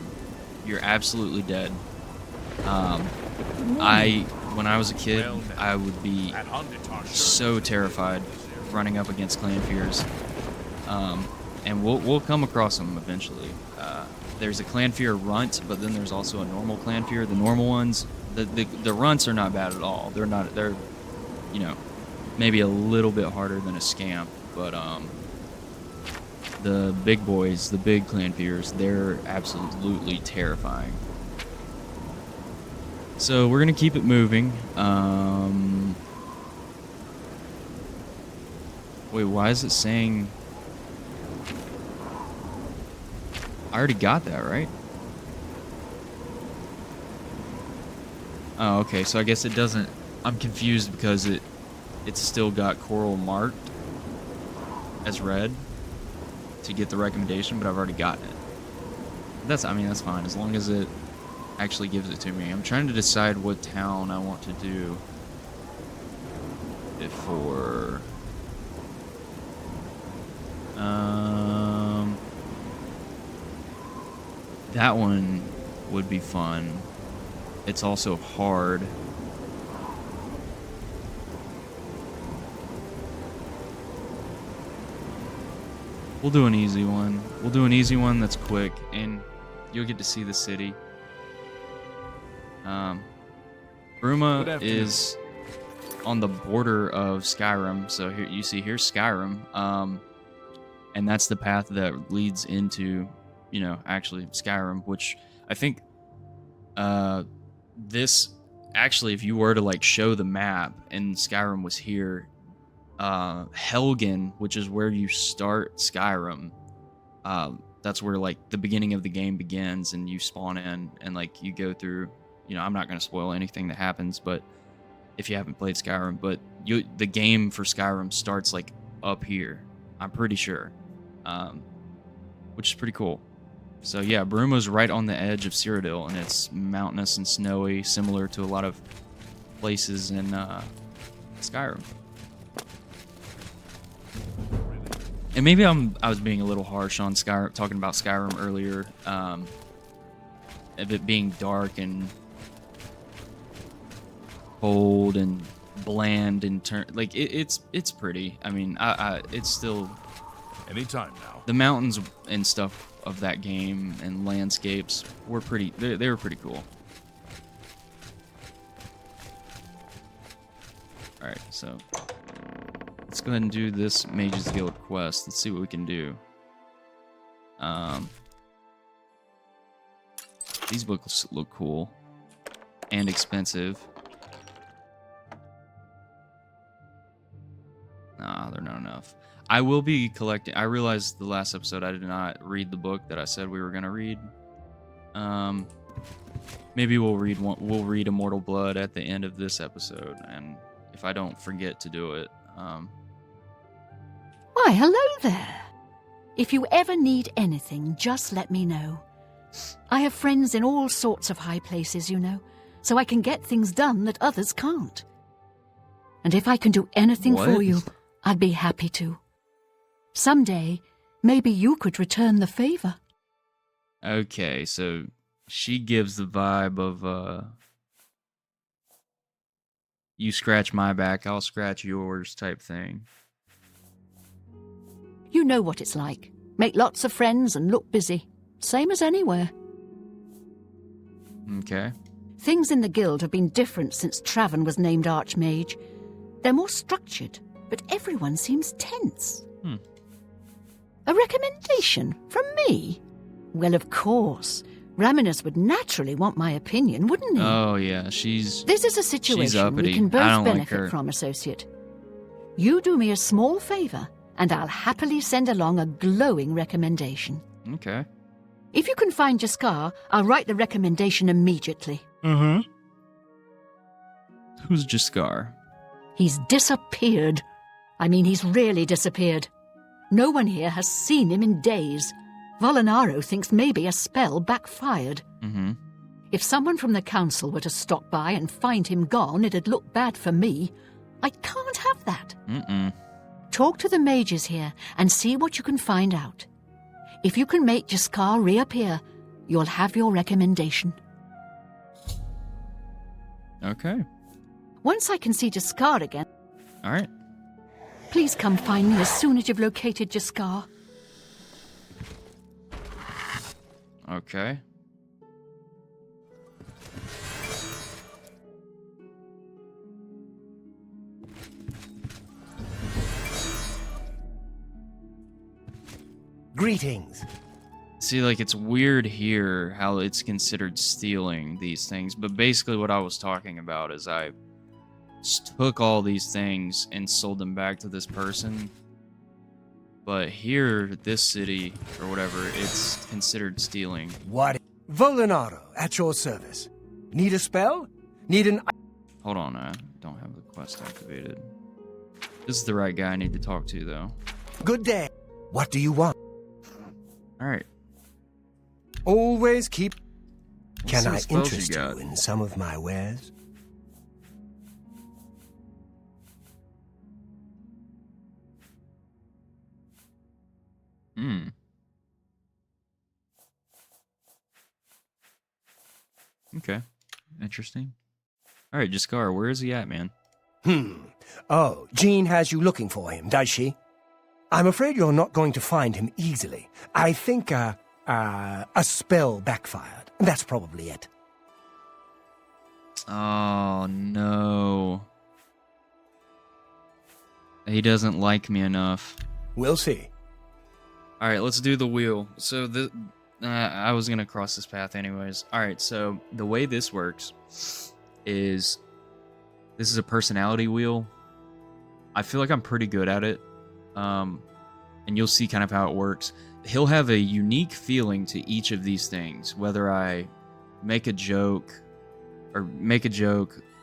Speaker 1: You're absolutely dead. When I was a kid, I would be so terrified running up against Clan Fears. And we'll come across them eventually. There's a Clan Fear runt, but then there's also a normal Clan Fear. The normal ones, the runts are not bad at all. They're maybe a little bit harder than a scamp, but the big boys, the big Clan Fears, they're absolutely terrifying. So we're gonna keep it moving. Wait, why is it saying? I already got that, right? Oh, okay. So I guess it doesn't. I'm confused because it's still got coral marked as red to get the recommendation, but I've already gotten it. That's fine as long as it actually gives it to me. I'm trying to decide what town I want to do it for. That one would be fun. It's also hard. We'll do an easy one. We'll do an easy one that's quick, and you'll get to see the city. Bruma is on the border of Skyrim, so here you see here's Skyrim, and that's the path that leads into, actually Skyrim, which I think this actually, if you were to like show the map and Skyrim was here, Helgen, which is where you start Skyrim, that's where like the beginning of the game begins, and you spawn in and like you go through. I'm not going to spoil anything that happens, but if you haven't played Skyrim, but the game for Skyrim starts like up here, I'm pretty sure, which is pretty cool. So yeah, Bruma's right on the edge of Cyrodiil, and it's mountainous and snowy, similar to a lot of places in Skyrim. And maybe I was being a little harsh on Skyrim, talking about Skyrim earlier, of it being dark and cold and bland and it's pretty. I mean, it's still
Speaker 2: Anytime now.
Speaker 1: the mountains and stuff of that game and landscapes were pretty. They were pretty cool. All right, so let's go ahead and do this Mage's Guild quest. Let's see what we can do. These books look cool and expensive. Nah, they're not enough. I will be collecting. I realized the last episode I did not read the book that I said we were gonna read. Maybe we'll read one. We'll read Immortal Blood at the end of this episode, and if I don't forget to do it,
Speaker 10: Why, hello there. If you ever need anything, just let me know. I have friends in all sorts of high places, so I can get things done that others can't. And if I can do anything for
Speaker 1: What?
Speaker 10: you, I'd be happy to. Someday, maybe you could return the favor.
Speaker 1: Okay, so she gives the vibe of you scratch my back, I'll scratch yours type thing.
Speaker 10: You know what it's like. Make lots of friends and look busy. Same as anywhere.
Speaker 1: Okay.
Speaker 10: Things in the guild have been different since Traven was named Archmage. They're more structured, but everyone seems tense. A recommendation from me? Well, of course. Raminus would naturally want my opinion, wouldn't he?
Speaker 1: Oh yeah, she's
Speaker 10: This is a situation
Speaker 1: uppity.
Speaker 10: we can
Speaker 1: I
Speaker 10: both
Speaker 1: don't like
Speaker 10: benefit
Speaker 1: her.
Speaker 10: from, associate. You do me a small favor, and I'll happily send along a glowing recommendation.
Speaker 1: okay.
Speaker 10: If you can find Jaskar, I'll write the recommendation immediately.
Speaker 1: Who's Jaskar?
Speaker 10: He's disappeared. I mean, he's really disappeared. No one here has seen him in days. Volinaro thinks maybe a spell backfired.
Speaker 1: Mm-hmm.
Speaker 10: If someone from the council were to stop by and find him gone, it'd look bad for me. I can't have that. Talk to the mages here and see what you can find out. If you can make Jaskar reappear, you'll have your recommendation.
Speaker 1: Okay.
Speaker 10: Once I can see Jaskar again,
Speaker 1: All right.
Speaker 10: please come find me as soon as you've located Jaskar.
Speaker 1: Okay.
Speaker 3: Greetings.
Speaker 1: See, like, it's weird here how it's considered stealing these things, but basically what I was talking about is I took all these things and sold them back to this person. But here, this city, or whatever, it's considered stealing.
Speaker 3: What? Volinaro, at your service. Need a spell? Need an...
Speaker 1: Hold on, I don't have the quest activated. This is the right guy I need to talk to, though.
Speaker 3: Good day. What do you want?
Speaker 1: Alright.
Speaker 3: Always keep... Can
Speaker 1: some
Speaker 3: I
Speaker 1: spells
Speaker 3: interest
Speaker 1: you got?
Speaker 3: you in some of my wares?
Speaker 1: Okay. Interesting. Alright, Jaskar, where is he at, man?
Speaker 3: Oh, Jean has you looking for him, does she? I'm afraid you're not going to find him easily. I think, a spell backfired. That's probably it.
Speaker 1: Oh, no. He doesn't like me enough.
Speaker 3: We'll see.
Speaker 1: Alright, let's do the wheel. So, I was gonna cross this path anyways. Alright, so the way this works is... This is a personality wheel. I feel like I'm pretty good at it. And you'll see kind of how it works. He'll have a unique feeling to each of these things. Whether I make a joke,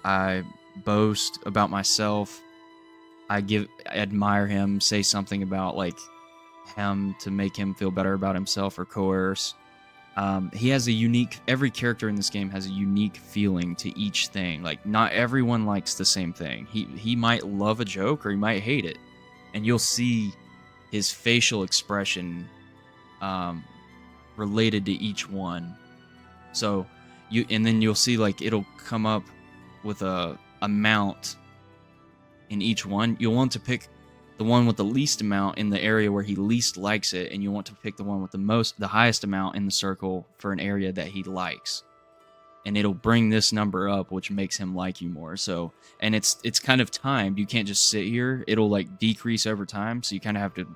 Speaker 1: I boast about myself, I admire him, say something about like him to make him feel better about himself, or coerce. He has a unique... Every character in this game has a unique feeling to each thing. Like, not everyone likes the same thing. He might love a joke or he might hate it. And you'll see his facial expression related to each one. So, then you'll see, like, it'll come up with a amount in each one. You'll want to pick the one with the least amount in the area where he least likes it, and you want to pick the one with the highest amount in the circle for an area that he likes. And it'll bring this number up, which makes him like you more. So, and it's kind of timed. You can't just sit here. It'll like decrease over time, so you kind of have to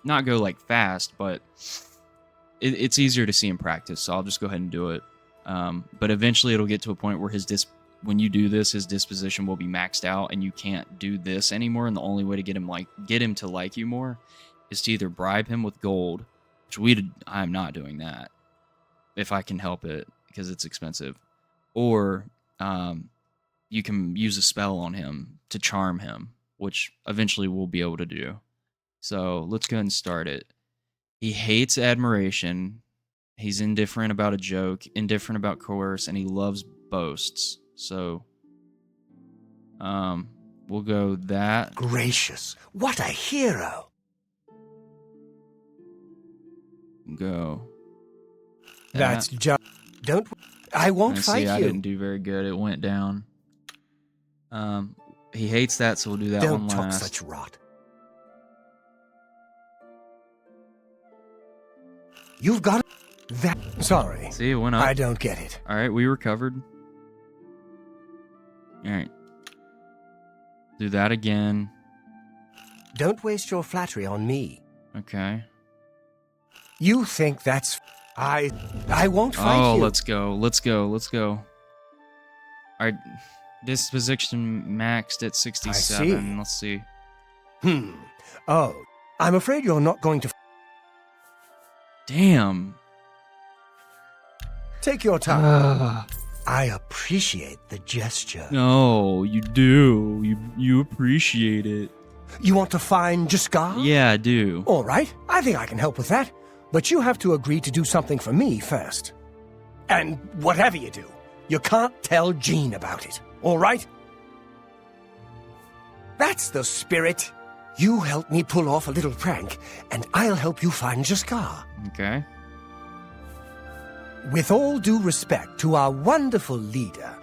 Speaker 1: not go like fast, but it's easier to see in practice. So I'll just go ahead and do it. But eventually it'll get to a point where when you do this, his disposition will be maxed out, and you can't do this anymore. And the only way to get him to like you more is to either bribe him with gold, which I'm not doing that if I can help it because it's expensive, or you can use a spell on him to charm him, which eventually we'll be able to do. So let's go ahead and start it. He hates admiration. He's indifferent about a joke, indifferent about coerce, and he loves boasts. So, we'll go that.
Speaker 3: Gracious, what a hero!
Speaker 1: Go.
Speaker 3: That's
Speaker 1: that.
Speaker 3: just... Don't... I won't
Speaker 1: And
Speaker 3: fight
Speaker 1: see, I
Speaker 3: you.
Speaker 1: didn't do very good. It went down. He hates that, so we'll do that
Speaker 3: Don't
Speaker 1: one
Speaker 3: talk
Speaker 1: last.
Speaker 3: such rot. You've got that. Sorry.
Speaker 1: See, it went up.
Speaker 3: I don't get it.
Speaker 1: All right, we recovered. All right. Do that again.
Speaker 3: Don't waste your flattery on me.
Speaker 1: Okay.
Speaker 3: You think that's... I won't fight
Speaker 1: Oh,
Speaker 3: you.
Speaker 1: let's go. Let's go. Let's go. All right. Disposition maxed at 67. Let's see.
Speaker 3: Oh, I'm afraid you're not going to...
Speaker 1: Damn.
Speaker 3: Take your time. I appreciate the gesture.
Speaker 1: No, you do. You appreciate it.
Speaker 3: You want to find Jaskar?
Speaker 1: Yeah, I do.
Speaker 3: All right, I think I can help with that. But you have to agree to do something for me first. And whatever you do, you can't tell Jean about it. All right? That's the spirit. You help me pull off a little prank, and I'll help you find Jaskar.
Speaker 1: Okay.
Speaker 3: With all due respect to our wonderful leader,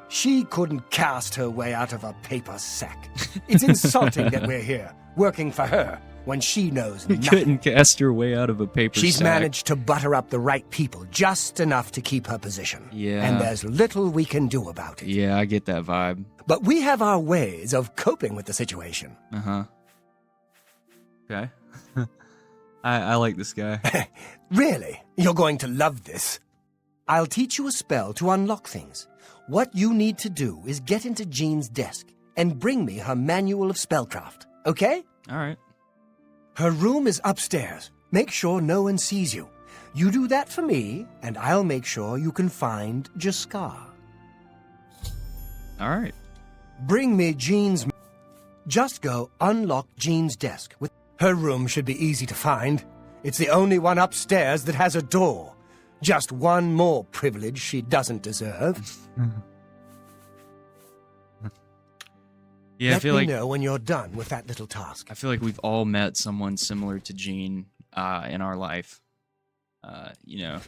Speaker 3: she couldn't cast her way out of a paper sack. It's insulting that we're here, working for her, when she knows
Speaker 1: You
Speaker 3: nothing.
Speaker 1: couldn't cast her way out of a paper
Speaker 3: She's
Speaker 1: sack.
Speaker 3: managed to butter up the right people just enough to keep her position.
Speaker 1: Yeah.
Speaker 3: And there's little we can do about it.
Speaker 1: Yeah, I get that vibe.
Speaker 3: But we have our ways of coping with the situation.
Speaker 1: Uh-huh. Okay. I like this guy.
Speaker 3: Really? You're going to love this. I'll teach you a spell to unlock things. What you need to do is get into Jean's desk and bring me her manual of spellcraft, okay?
Speaker 1: All right.
Speaker 3: Her room is upstairs. Make sure no one sees you. You do that for me, and I'll make sure you can find Jaskar.
Speaker 1: All right.
Speaker 3: Bring me Jean's... Just go unlock Jean's desk. Her room should be easy to find. It's the only one upstairs that has a door. Just one more privilege she doesn't deserve.
Speaker 1: Yeah, I
Speaker 3: Let
Speaker 1: feel
Speaker 3: me
Speaker 1: like
Speaker 3: know when you're done with that little task.
Speaker 1: I feel like we've all met someone similar to Jean in our life. You know,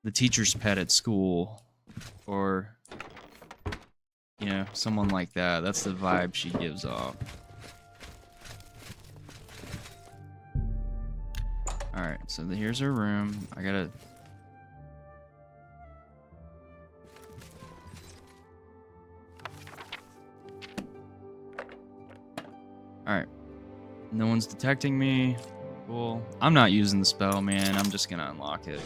Speaker 1: the teacher's pet at school, or you know, someone like that. That's the vibe she gives off. All right, so here's her room. I gotta. All right. No one's detecting me. Cool. I'm not using the spell, man. I'm just gonna unlock it.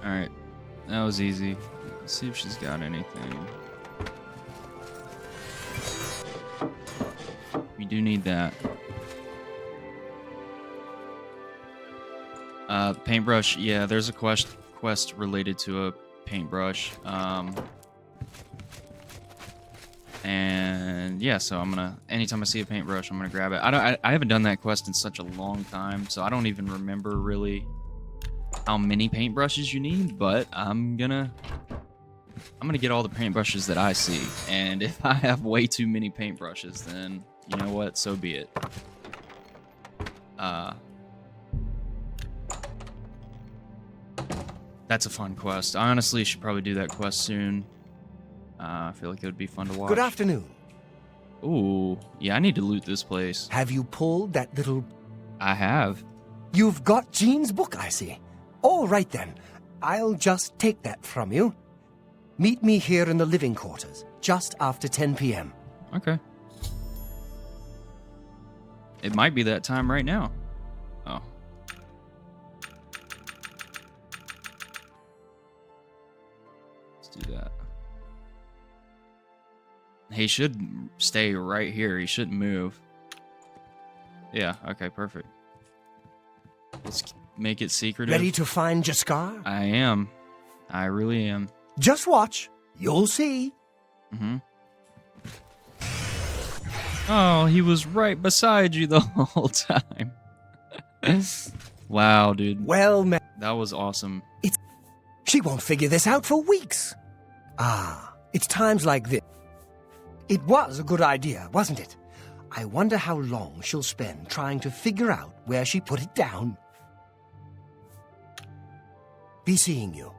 Speaker 1: Alright. That was easy. Let's see if she's got anything. We do need that. Paintbrush. Yeah, there's a quest related to a paintbrush. And yeah, so I'm gonna, anytime I see a paintbrush, I'm gonna grab it. I haven't done that quest in such a long time, so I don't even remember really how many paintbrushes you need, but I'm gonna get all the paintbrushes that I see. And if I have way too many paintbrushes, then you know what, so be it. That's a fun quest. I honestly should probably do that quest soon. I feel like it would be fun to watch.
Speaker 3: Good afternoon.
Speaker 1: Ooh, yeah, I need to loot this place.
Speaker 3: Have you pulled that little...
Speaker 1: I have.
Speaker 3: You've got Jean's book, I see. All right, then. I'll just take that from you. Meet me here in the living quarters, just after 10 p.m.
Speaker 1: Okay. It might be that time right now. Oh. Let's do that. He should stay right here. He shouldn't move. Yeah, okay, perfect. Let's make it secretive.
Speaker 3: Ready to find Jaskar?
Speaker 1: I am. I really am.
Speaker 3: Just watch. You'll see.
Speaker 1: Mm-hmm. Oh, he was right beside you the whole time. Wow, dude.
Speaker 3: Well met.
Speaker 1: That was awesome.
Speaker 3: She won't figure this out for weeks. Ah, it's times like this. It was a good idea, wasn't it? I wonder how long she'll spend trying to figure out where she put it down. Be seeing you.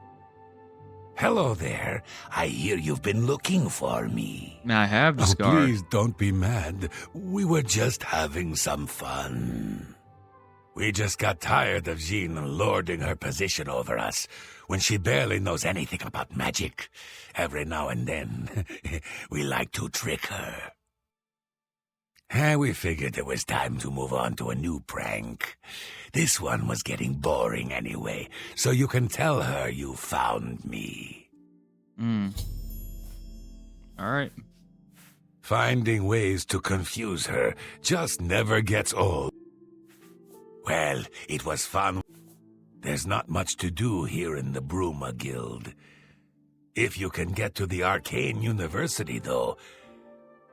Speaker 8: Hello there. I hear you've been looking for me.
Speaker 1: I have
Speaker 4: Oh,
Speaker 1: discard.
Speaker 4: please don't be mad.
Speaker 8: We were just having some fun. We just got tired of Jean lording her position over us when she barely knows anything about magic. Every now and then, we like to trick her. We figured it was time to move on to a new prank. This one was getting boring anyway, so you can tell her you found me.
Speaker 1: Alright.
Speaker 8: Finding ways to confuse her just never gets old. Well, it was fun. There's not much to do here in the Bruma Guild. If you can get to the Arcane University, though,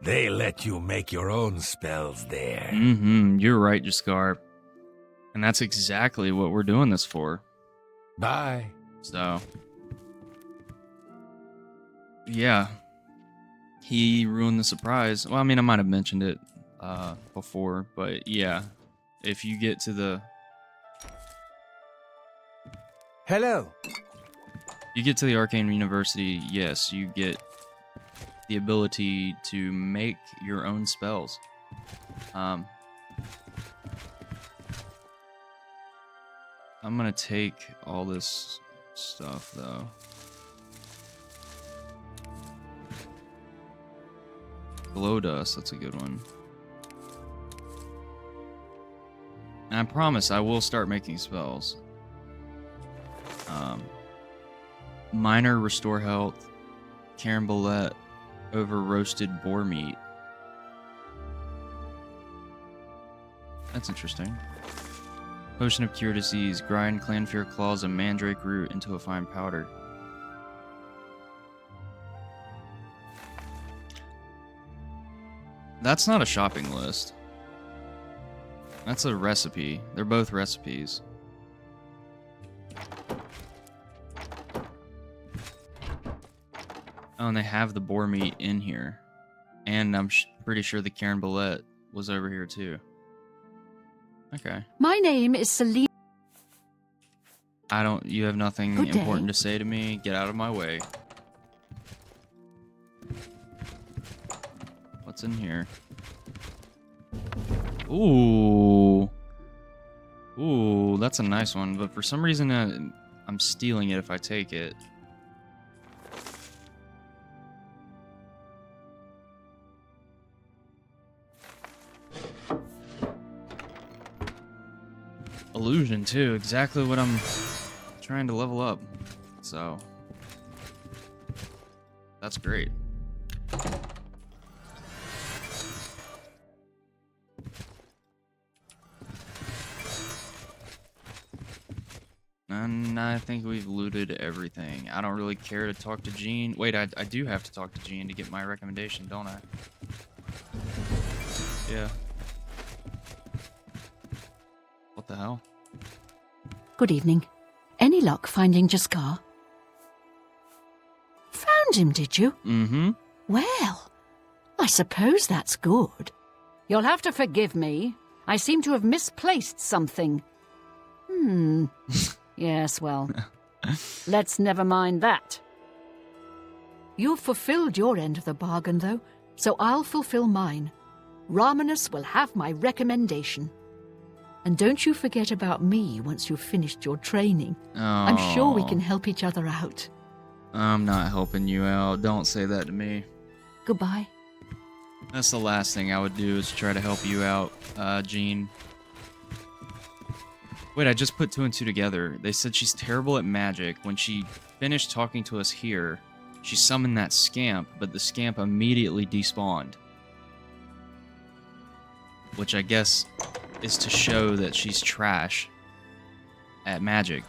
Speaker 8: they let you make your own spells there.
Speaker 1: You're right, Jaskar. And that's exactly what we're doing this for.
Speaker 8: Bye.
Speaker 1: So, yeah. He ruined the surprise. Well, I mean, I might have mentioned it before, but yeah. If you get to the...
Speaker 3: Hello.
Speaker 1: You get to the Arcane University, yes, you get the ability to make your own spells. I'm gonna take all this stuff, though. Glow dust, that's a good one. And I promise I will start making spells. Minor restore health, carambolette over roasted boar meat. That's interesting. Potion of cure disease, grind clanfear claws and mandrake root into a fine powder. That's not a shopping list. That's a recipe. They're both recipes. Oh, and they have the boar meat in here. And I'm pretty sure the carambolette was over here too. Okay.
Speaker 10: My name is Celine.
Speaker 1: You have nothing
Speaker 10: Good day.
Speaker 1: important to say to me? Get out of my way. What's in here? Ooh. Ooh, that's a nice one. But for some reason, I'm stealing it if I take it. Illusion, too. Exactly what I'm trying to level up. So, that's great. And I think we've looted everything. I don't really care to talk to Jean. Wait, I do have to talk to Jean to get my recommendation, don't I? Yeah. What the hell?
Speaker 10: Good evening. Any luck finding Jaskar? Found him, did you?
Speaker 1: Mm-hmm.
Speaker 10: Well, I suppose that's good. You'll have to forgive me. I seem to have misplaced something. Yes, well, let's never mind that. You've fulfilled your end of the bargain, though, so I'll fulfill mine. Ramanus will have my recommendation. And don't you forget about me once you've finished your training.
Speaker 1: Oh,
Speaker 10: I'm sure we can help each other out.
Speaker 1: I'm not helping you out. Don't say that to me.
Speaker 10: Goodbye.
Speaker 1: That's the last thing I would do is try to help you out, Jean. Wait, I just put 2 and 2 together. They said she's terrible at magic. When she finished talking to us here, she summoned that scamp, but the scamp immediately despawned. Which I guess is to show that she's trash at magic.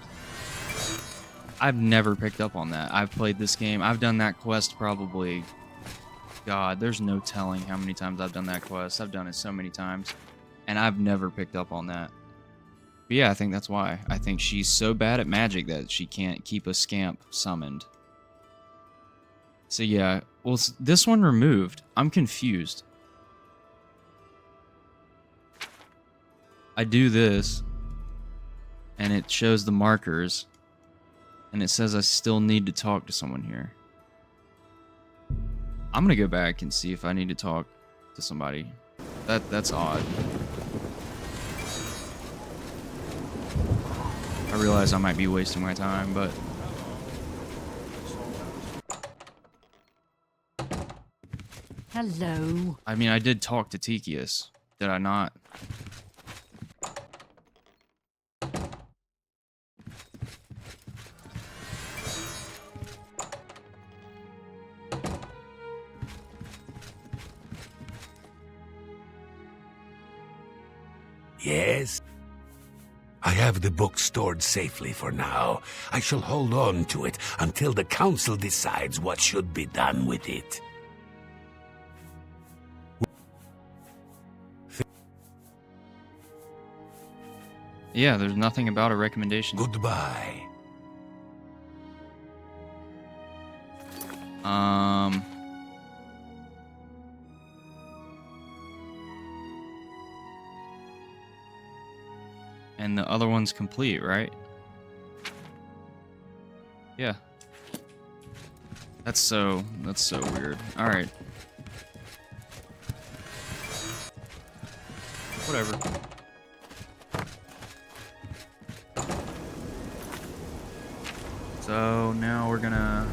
Speaker 1: I've never picked up on that. I've played this game. I've done that quest probably... God, there's no telling how many times I've done that quest. I've done it so many times. And I've never picked up on that. But yeah, I think that's why. I think she's so bad at magic that she can't keep a scamp summoned. So yeah, well, this one removed. I'm confused. I do this, and it shows the markers, and it says I still need to talk to someone here. I'm gonna go back and see if I need to talk to somebody. That's odd. I realize I might be wasting my time, but...
Speaker 10: Hello.
Speaker 1: I mean, I did talk to Tikius. Did I not?
Speaker 8: Yes? I have the book stored safely for now. I shall hold on to it until the council decides what should be done with it.
Speaker 1: Yeah, there's nothing about a recommendation.
Speaker 8: Goodbye.
Speaker 1: And the other one's complete, right? Yeah. That's so weird. Alright. Whatever. So now we're gonna...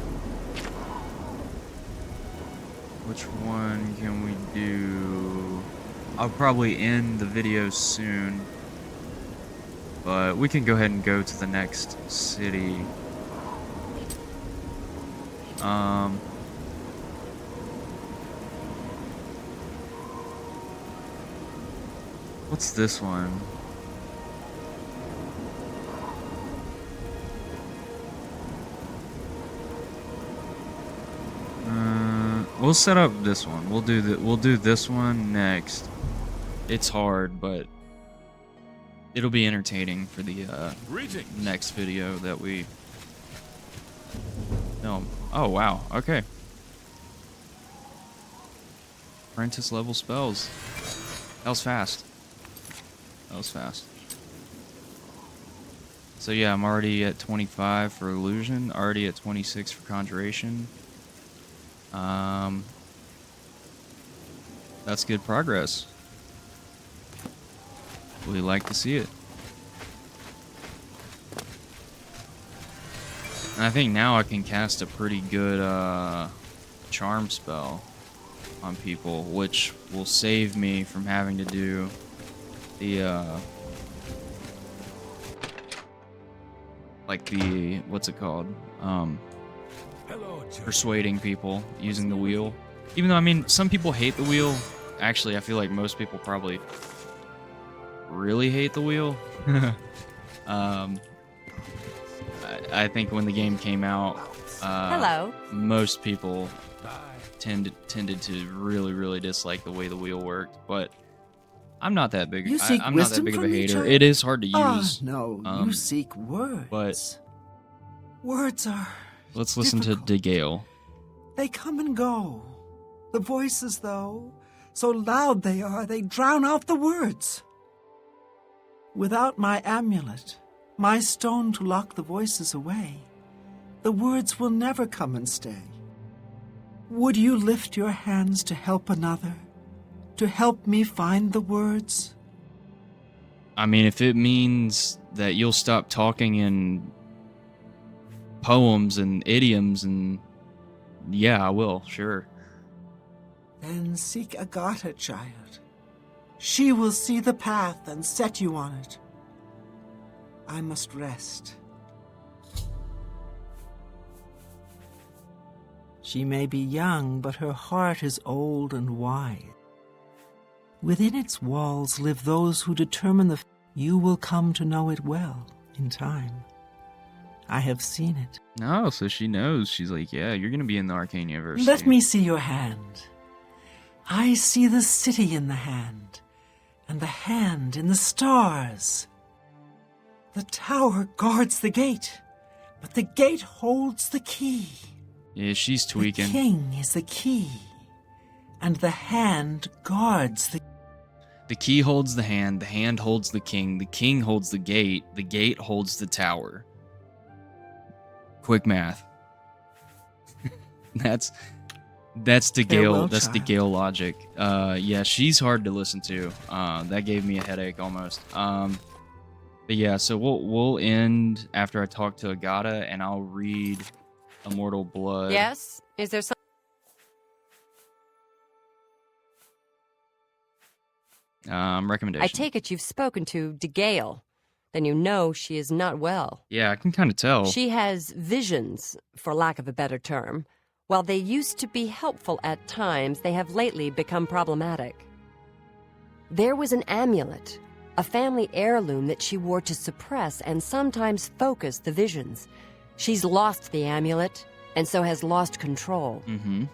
Speaker 1: Which one can we do? I'll probably end the video soon. But we can go ahead and go to the next city. What's this one? We'll set up this one. We'll do this one next. It's hard, but it'll be entertaining for the next video that we film. Oh wow, okay. Apprentice level spells. That was fast. That was fast. So yeah, I'm already at 25 for illusion, already at 26 for conjuration. That's good progress. We like to see it. And I think now I can cast a pretty good charm spell on people, which will save me from having to do the like the what's it called? Persuading people using the wheel. Even though, I mean, some people hate the wheel. Actually, I feel like most people probably really hate the wheel. I think when the game came out,
Speaker 6: Hello.
Speaker 1: most people tended to really dislike the way the wheel worked. But I'm not that big.
Speaker 9: You seek
Speaker 1: I'm not that
Speaker 9: wisdom
Speaker 1: big of a
Speaker 9: from me,
Speaker 1: hater.
Speaker 9: child?
Speaker 1: It is hard to
Speaker 9: Ah,
Speaker 1: use.
Speaker 9: no, you seek words.
Speaker 1: But
Speaker 9: words are
Speaker 1: let's listen
Speaker 9: difficult.
Speaker 1: to DeGale.
Speaker 9: They come and go. The voices, though, so loud they are, they drown out the words. Without my amulet, my stone to lock the voices away, the words will never come and stay. Would you lift your hands to help another, to help me find the words?
Speaker 1: I mean, if it means that you'll stop talking in poems and idioms, and yeah, I will, sure.
Speaker 9: Then seek Agatha, child. She will see the path and set you on it. I must rest. She may be young, but her heart is old and wise. Within its walls live those who determine the... You will come to know it well in time. I have seen it.
Speaker 1: No, so she knows. She's like, yeah, you're going to be in the Arcane University.
Speaker 9: Let me see your hand. I see the city in the hand, and the hand in the stars. The tower guards the gate, but the gate holds the key.
Speaker 1: Yeah, she's
Speaker 9: The
Speaker 1: tweaking.
Speaker 9: king is the key, and the hand guards the...
Speaker 1: The key holds the hand holds the king holds the gate holds the tower. Quick math. That's the Gale.
Speaker 9: Farewell,
Speaker 1: That's the
Speaker 9: child.
Speaker 1: Gale logic. Yeah, she's hard to listen to. That gave me a headache almost. But yeah, so we'll end after I talk to Agata, and I'll read Immortal Blood.
Speaker 6: Yes? Is there something?
Speaker 1: Recommendation.
Speaker 6: I take it you've spoken to DeGale. Then you know she is not well.
Speaker 1: Yeah, I can kind of tell.
Speaker 6: She has visions, for lack of a better term. While they used to be helpful at times, they have lately become problematic. There was an amulet, a family heirloom that she wore to suppress and sometimes focus the visions. She's lost the amulet, and so has lost control.
Speaker 1: Mm-hmm.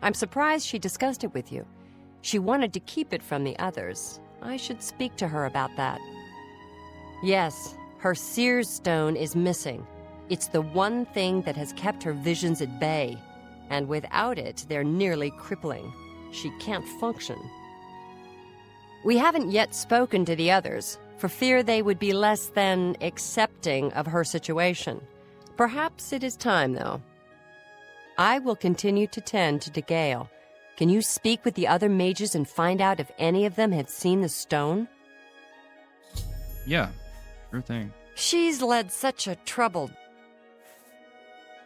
Speaker 6: I'm surprised she discussed it with you. She wanted to keep it from the others. I should speak to her about that. Yes, her Seer's Stone is missing. It's the one thing that has kept her visions at bay. And without it, they're nearly crippling. She can't function. We haven't yet spoken to the others, for fear they would be less than accepting of her situation. Perhaps it is time, though. I will continue to tend to DeGale. Can you speak with the other mages and find out if any of them have seen the stone?
Speaker 1: Yeah, sure thing.
Speaker 6: She's led such a troubled...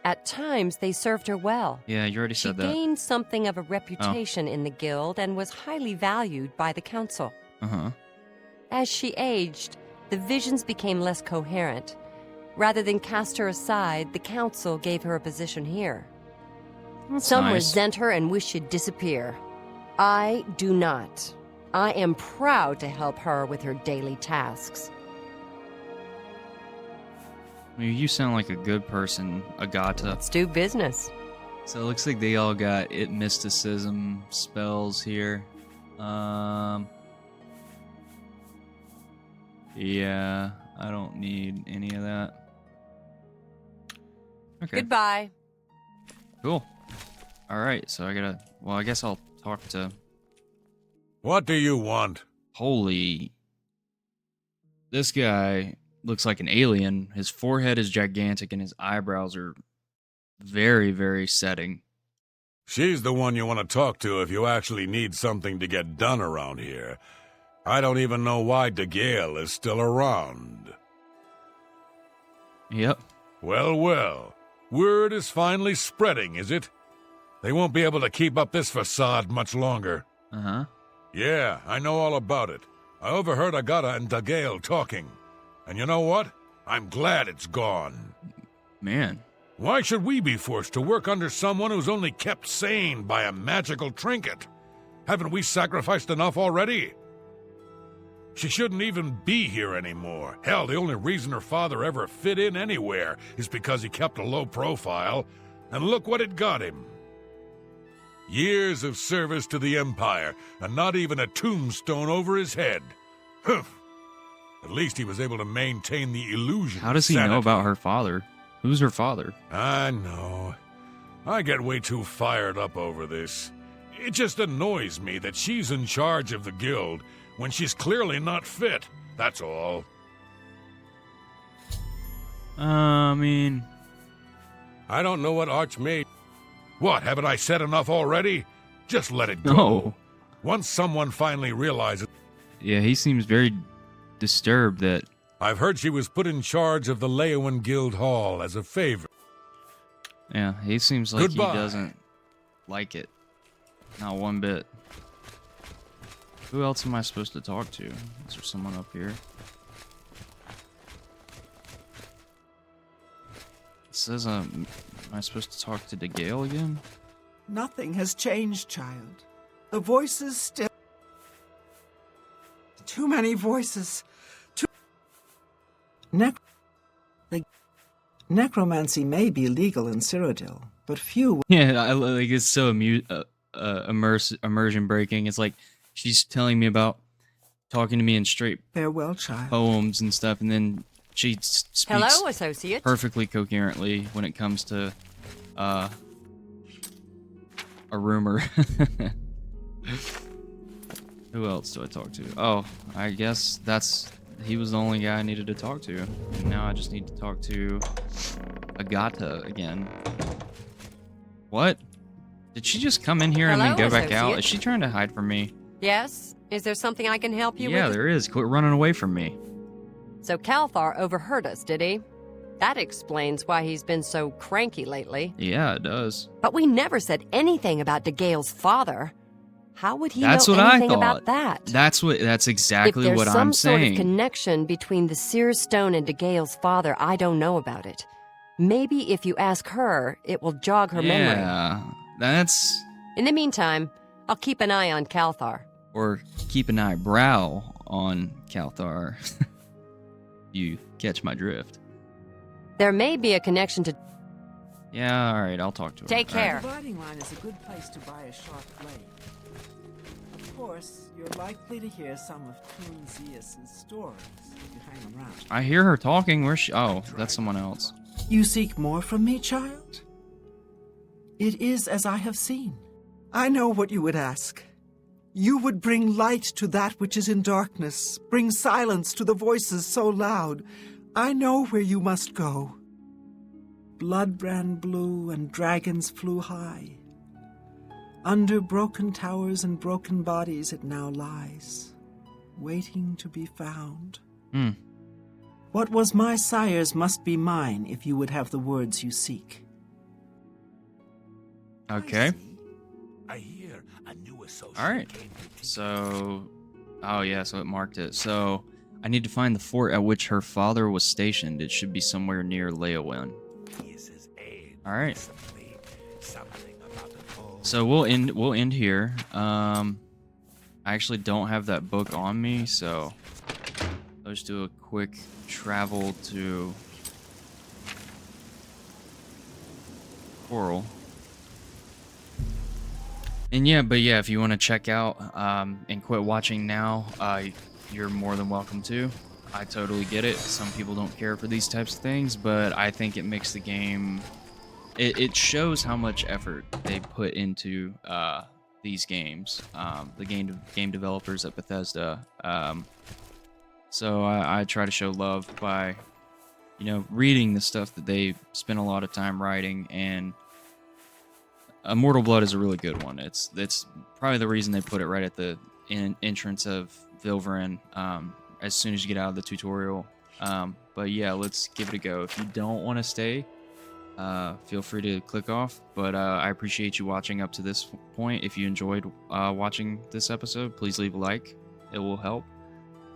Speaker 6: At times, they served her well.
Speaker 1: Yeah, you already
Speaker 6: She
Speaker 1: said that.
Speaker 6: gained something of a reputation in the guild and was highly valued by the council.
Speaker 1: Uh-huh.
Speaker 6: As she aged, the visions became less coherent. Rather than cast her aside, the council gave her a position here.
Speaker 1: That's
Speaker 6: Some
Speaker 1: nice.
Speaker 6: resent her and wish she'd disappear. I do not. I am proud to help her with her daily tasks.
Speaker 1: I mean, you sound like a good person, Agata.
Speaker 6: Let's do business.
Speaker 1: So it looks like they all got mysticism spells here. Yeah, I don't need any of that. Okay.
Speaker 6: Goodbye.
Speaker 1: Cool. All right, so I guess I'll talk to...
Speaker 4: What do you want?
Speaker 1: Holy... This guy looks like an alien. His forehead is gigantic and his eyebrows are very, very setting.
Speaker 4: She's the one you want to talk to if you actually need something to get done around here. I don't even know why DeGale is still around.
Speaker 1: Yep.
Speaker 4: Well, well. Word is finally spreading, is it? They won't be able to keep up this facade much longer.
Speaker 1: Uh-huh.
Speaker 4: Yeah, I know all about it. I overheard Agata and DeGale talking. And you know what? I'm glad it's gone.
Speaker 1: Man.
Speaker 4: Why should we be forced to work under someone who's only kept sane by a magical trinket? Haven't we sacrificed enough already? She shouldn't even be here anymore. Hell, the only reason her father ever fit in anywhere is because he kept a low profile. And look what it got him. Years of service to the Empire, and not even a tombstone over his head. Humph. At least he was able to maintain the illusion.
Speaker 1: How does he
Speaker 4: of
Speaker 1: know
Speaker 4: sanity.
Speaker 1: about her father? Who's her father?
Speaker 4: I know. I get way too fired up over this. It just annoys me that she's in charge of the guild when she's clearly not fit. That's all.
Speaker 1: I mean...
Speaker 4: I don't know what Archmage... What, haven't I said enough already? Just let it go.
Speaker 1: No.
Speaker 4: Once someone finally realizes...
Speaker 1: Yeah, he seems very disturbed that...
Speaker 4: I've heard she was put in charge of the Leowen Guild Hall as a favor.
Speaker 1: Yeah, he seems like
Speaker 4: Goodbye.
Speaker 1: he doesn't like it. Not one bit. Who else am I supposed to talk to? Is there someone up here? It says, am I supposed to talk to DeGale again?
Speaker 9: Nothing has changed, child. The voices still... Too many voices. Necromancy may be legal in Cyrodiil, but few...
Speaker 1: Yeah, I it's so immersion breaking. It's like she's telling me about talking to me in straight
Speaker 9: Farewell, child.
Speaker 1: poems and stuff, and then she speaks
Speaker 6: Hello, associate.
Speaker 1: perfectly coherently when it comes to a rumor. Who else do I talk to? Oh, I guess he was the only guy I needed to talk to. And now I just need to talk to Agata again. What? Did she just come in here and then
Speaker 6: Hello,
Speaker 1: go back out?
Speaker 6: associate.
Speaker 1: Is she trying to hide from me?
Speaker 6: Yes? Is there something I can help you
Speaker 1: Yeah,
Speaker 6: with?
Speaker 1: there is. Quit running away from me.
Speaker 6: So Calthar overheard us, did he? That explains why he's been so cranky lately.
Speaker 1: Yeah, it does.
Speaker 6: But we never said anything about DeGale's father. How would he
Speaker 1: That's
Speaker 6: know
Speaker 1: what I
Speaker 6: anything
Speaker 1: thought.
Speaker 6: about that?
Speaker 1: That's exactly
Speaker 6: if there's
Speaker 1: what
Speaker 6: some
Speaker 1: I'm
Speaker 6: sort of
Speaker 1: saying.
Speaker 6: connection between the Sears Stone and DeGale's father, I don't know about it. Maybe if you ask her, it will jog her memory.
Speaker 1: Yeah, that's...
Speaker 6: In the meantime, I'll keep an eye on Calthar.
Speaker 1: Or keep an eyebrow on Calthar. You catch my drift.
Speaker 6: There may be a connection to...
Speaker 1: Yeah, alright, I'll talk to her.
Speaker 6: Take
Speaker 1: All right.
Speaker 6: care.
Speaker 9: The dividing line is a good place to buy a sharp blade. Of course, you're likely to hear some of Toon Zeus's stories if you hang around.
Speaker 1: I hear her talking. Where's she? Oh, that's someone else.
Speaker 9: You seek more from me, child? It is as I have seen. I know what you would ask. You would bring light to that which is in darkness, bring silence to the voices so loud. I know where you must go. Blood ran blue and dragons flew high. Under broken towers and broken bodies it now lies, waiting to be found. What was my sire's must be mine if you would have the words you seek.
Speaker 1: Okay.
Speaker 8: I hear a new associate.
Speaker 1: Alright.
Speaker 8: came to
Speaker 1: So... Oh, yeah, so it marked it. So, I need to find the fort at which her father was stationed. It should be somewhere near Leowin.
Speaker 8: his aid.
Speaker 1: Alright.
Speaker 8: Recently, something about the gold.
Speaker 1: So we'll end here. I actually don't have that book on me, so I'll just do a quick travel to Coral. And yeah, if you want to check out and quit watching now, you're more than welcome to. I totally get it. Some people don't care for these types of things, but I think it makes the game... It shows how much effort they put into these games, the game developers at Bethesda. So I try to show love by, reading the stuff that they spent a lot of time writing, and Immortal Blood is a really good one. It's probably the reason they put it right at the entrance of Vilverin as soon as you get out of the tutorial. But yeah, let's give it a go. If you don't want to stay, feel free to click off, but I appreciate you watching up to this point. If you enjoyed watching this episode, please leave a like. It will help.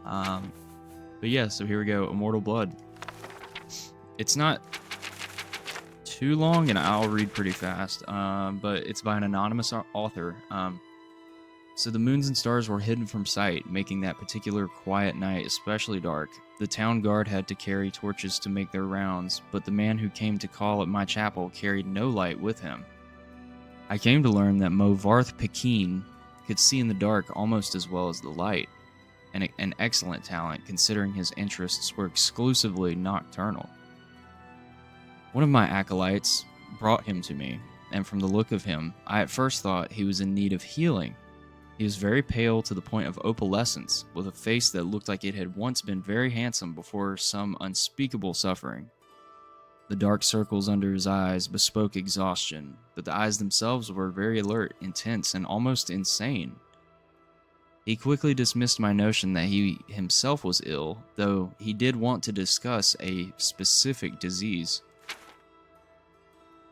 Speaker 1: But yeah, so here we go. Immortal Blood. It's not too long, and I'll read pretty fast, but it's by an anonymous author. So the moons and stars were hidden from sight, making that particular quiet night especially dark. The town guard had to carry torches to make their rounds, but the man who came to call at my chapel carried no light with him. I came to learn that Movarth Pekin could see in the dark almost as well as the light, an excellent talent considering his interests were exclusively nocturnal. One of my acolytes brought him to me, and from the look of him, I at first thought he was in need of healing. He was very pale to the point of opalescence, with a face that looked like it had once been very handsome before some unspeakable suffering. The dark circles under his eyes bespoke exhaustion, but the eyes themselves were very alert, intense, and almost insane. He quickly dismissed my notion that he himself was ill, though he did want to discuss a specific disease.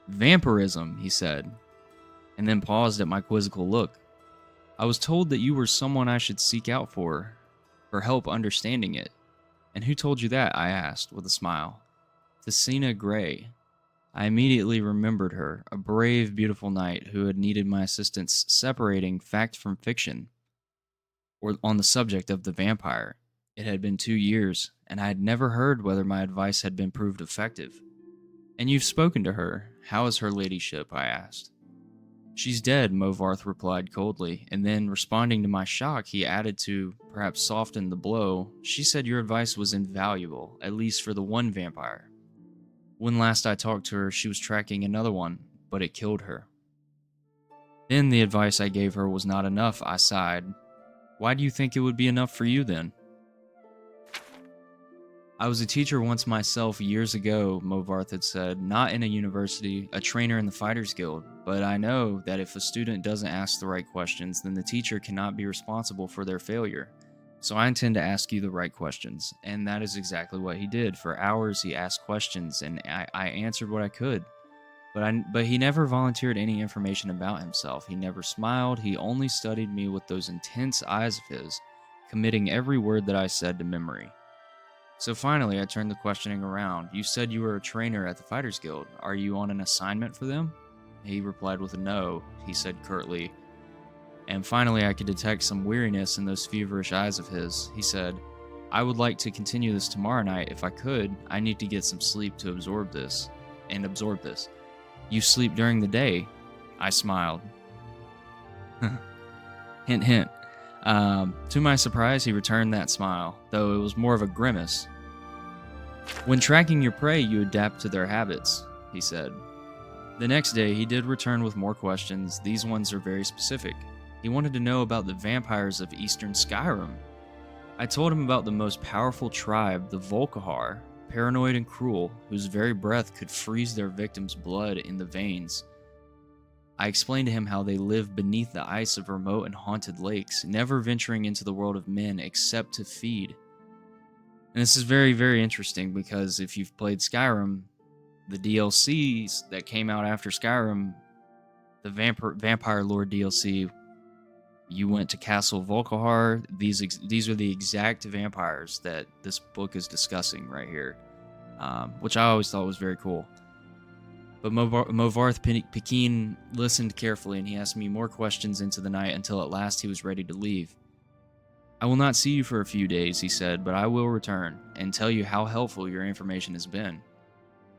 Speaker 1: Vampirism, he said, and then paused at my quizzical look. I was told that you were someone I should seek out for help understanding it. And who told you that? I asked, with a smile. Tessina Gray. I immediately remembered her, a brave, beautiful knight who had needed my assistance separating fact from fiction, or on the subject of the vampire. It had been 2 years, and I had never heard whether my advice had been proved effective. And you've spoken to her. How is her ladyship? I asked. She's dead, Movarth replied coldly, and then, responding to my shock, he added to perhaps soften the blow, she said your advice was invaluable, at least for the one vampire. When last I talked to her, she was tracking another one, but it killed her. Then the advice I gave her was not enough, I sighed. Why do you think it would be enough for you then? I was a teacher once myself years ago, Movarth had said, not in a university, a trainer in the Fighters Guild, but I know that if a student doesn't ask the right questions, then the teacher cannot be responsible for their failure. So I intend to ask you the right questions, and that is exactly what he did. For hours he asked questions, and I answered what I could. But he never volunteered any information about himself. He never smiled. He only studied me with those intense eyes of his, committing every word that I said to memory. So finally, I turned the questioning around. You said you were a trainer at the Fighters Guild. Are you on an assignment for them? He replied with a no, he said curtly. And finally, I could detect some weariness in those feverish eyes of his. He said, I would like to continue this tomorrow night. If I could, I need to get some sleep to absorb this. You sleep during the day. I smiled. Hint, hint. To my surprise, he returned that smile, though it was more of a grimace. When tracking your prey, you adapt to their habits, he said. The next day, he did return with more questions. These ones are very specific. He wanted to know about the vampires of Eastern Skyrim. I told him about the most powerful tribe, the Volkihar, paranoid and cruel, whose very breath could freeze their victims' blood in the veins. I explained to him how they live beneath the ice of remote and haunted lakes, never venturing into the world of men except to feed. And this is very, very interesting because if you've played Skyrim, the DLCs that came out after Skyrim, the Vampire Lord DLC, you went to Castle Volkihar. These are the exact vampires that this book is discussing right here, which I always thought was very cool. But Movarth Pekin listened carefully, and he asked me more questions into the night until at last he was ready to leave. I will not see you for a few days, he said, but I will return and tell you how helpful your information has been.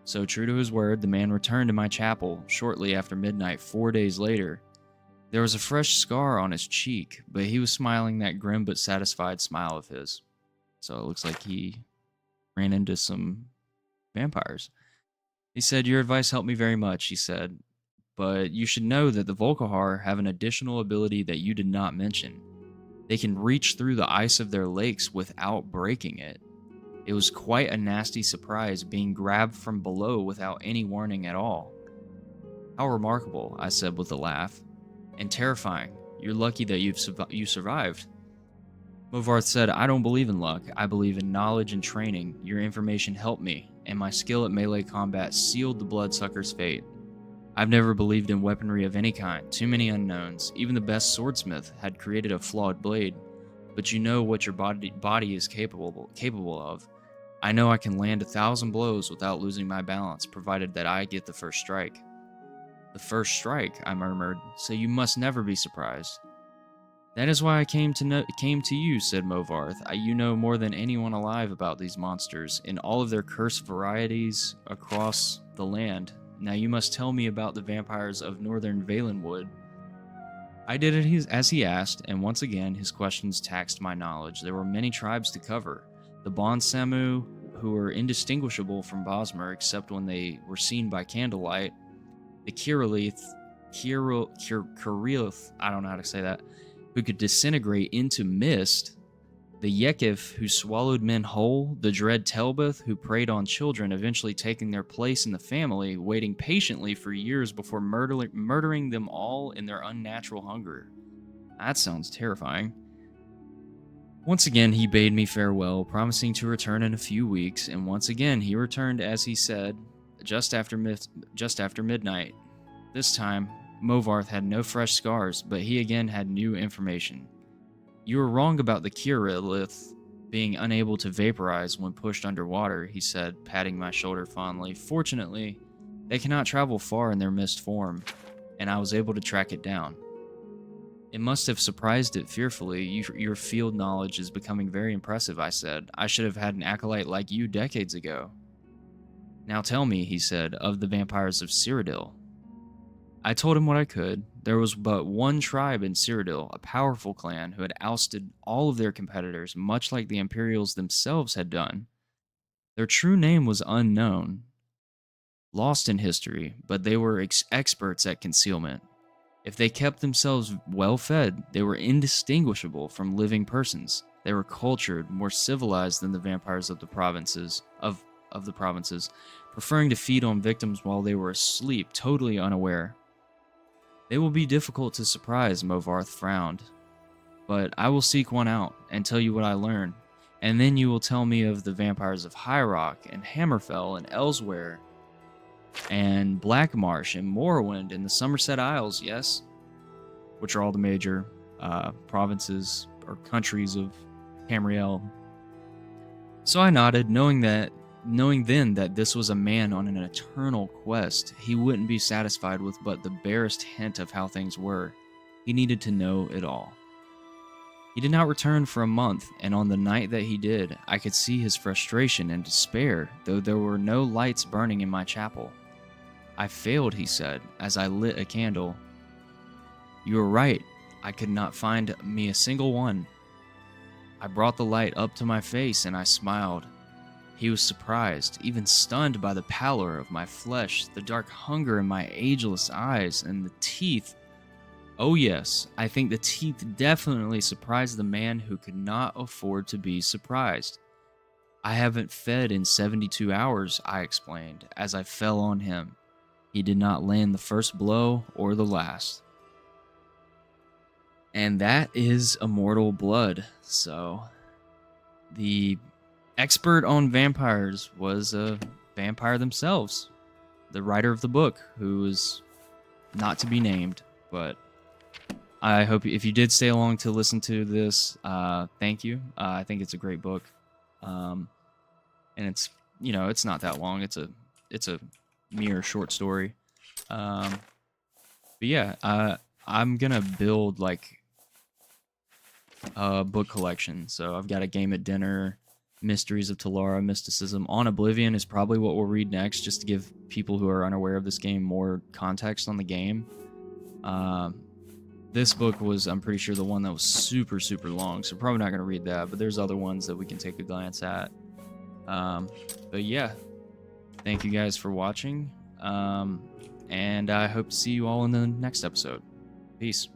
Speaker 1: So true to his word, the man returned to my chapel shortly after midnight 4 days later. There was a fresh scar on his cheek, but he was smiling that grim but satisfied smile of his. So it looks like he ran into some vampires. He said, your advice helped me very much, he said, but you should know that the Volkihar have an additional ability that you did not mention. They can reach through the ice of their lakes without breaking it. It was quite a nasty surprise being grabbed from below without any warning at all. How remarkable, I said with a laugh. And terrifying. You're lucky that you survived. Movarth said, I don't believe in luck. I believe in knowledge and training. Your information helped me, and my skill at melee combat sealed the bloodsucker's fate. I've never believed in weaponry of any kind. Too many unknowns. Even the best swordsmith had created a flawed blade. But you know what your body is capable of. I know I can land 1,000 blows without losing my balance, provided that I get the first strike. The first strike, I murmured, so you must never be surprised. That is why I came to you, said Movarth. You know more than anyone alive about these monsters, in all of their cursed varieties across the land. Now you must tell me about the vampires of northern Valenwood. I did it as he asked, and once again his questions taxed my knowledge. There were many tribes to cover. The Bonsamu, who were indistinguishable from Bosmer except when they were seen by candlelight. The Kirillith, I don't know how to say that, who could disintegrate into mist. The Yekif, who swallowed men whole. The dread Telbeth, who preyed on children, eventually taking their place in the family, waiting patiently for years before murdering them all in their unnatural hunger. That sounds terrifying. Once again, he bade me farewell, promising to return in a few weeks, and once again he returned as he said, just after midnight. This time, Movarth had no fresh scars, but he again had new information. You were wrong about the Kirillith being unable to vaporize when pushed underwater, he said, patting my shoulder fondly. Fortunately, they cannot travel far in their mist form, and I was able to track it down. It must have surprised it fearfully. Your field knowledge is becoming very impressive, I said. I should have had an acolyte like you decades ago. Now tell me, he said, of the vampires of Cyrodiil. I told him what I could. there was but one tribe in Cyrodiil, a powerful clan who had ousted all of their competitors, much like the Imperials themselves had done. Their true name was unknown, lost in history, but they were experts at concealment. If they kept themselves well fed, they were indistinguishable from living persons. They were cultured, more civilized than the vampires of the provinces, preferring to feed on victims while they were asleep, totally unaware. They will be difficult to surprise, Movarth frowned. But I will seek one out and tell you what I learn, and then you will tell me of the vampires of High Rock and Hammerfell and Elsewhere and Blackmarsh and Morrowind and the Somerset Isles, yes? Which are all the major provinces or countries of Tamriel. So I nodded, knowing then that this was a man on an eternal quest. He wouldn't be satisfied with but the barest hint of how things were. He needed to know it all. He did not return for a month, and on the night that he did, I could see his frustration and despair, though there were no lights burning in my chapel. I failed, he said, as I lit a candle. You are right, I could not find me a single one. I brought the light up to my face and I smiled. He was surprised, even stunned by the pallor of my flesh, the dark hunger in my ageless eyes, and the teeth. Oh yes, I think the teeth definitely surprised the man who could not afford to be surprised. I haven't fed in 72 hours, I explained, as I fell on him. He did not land the first blow or the last. And that is Immortal Blood. So, the expert on vampires was a vampire themselves. The writer of the book, who is not to be named, but I hope if you did stay along to listen to this, thank you. I think it's a great book. And it's, it's not that long. It's a mere short story. But yeah, I'm gonna build like a book collection. So I've got A Game at Dinner, Mysteries of Talara, Mysticism. On Oblivion is probably what we'll read next, just to give people who are unaware of this game more context on the game. This book was, I'm pretty sure, the one that was super, super long, so probably not going to read that, but there's other ones that we can take a glance at. But yeah, thank you guys for watching, and I hope to see you all in the next episode. Peace.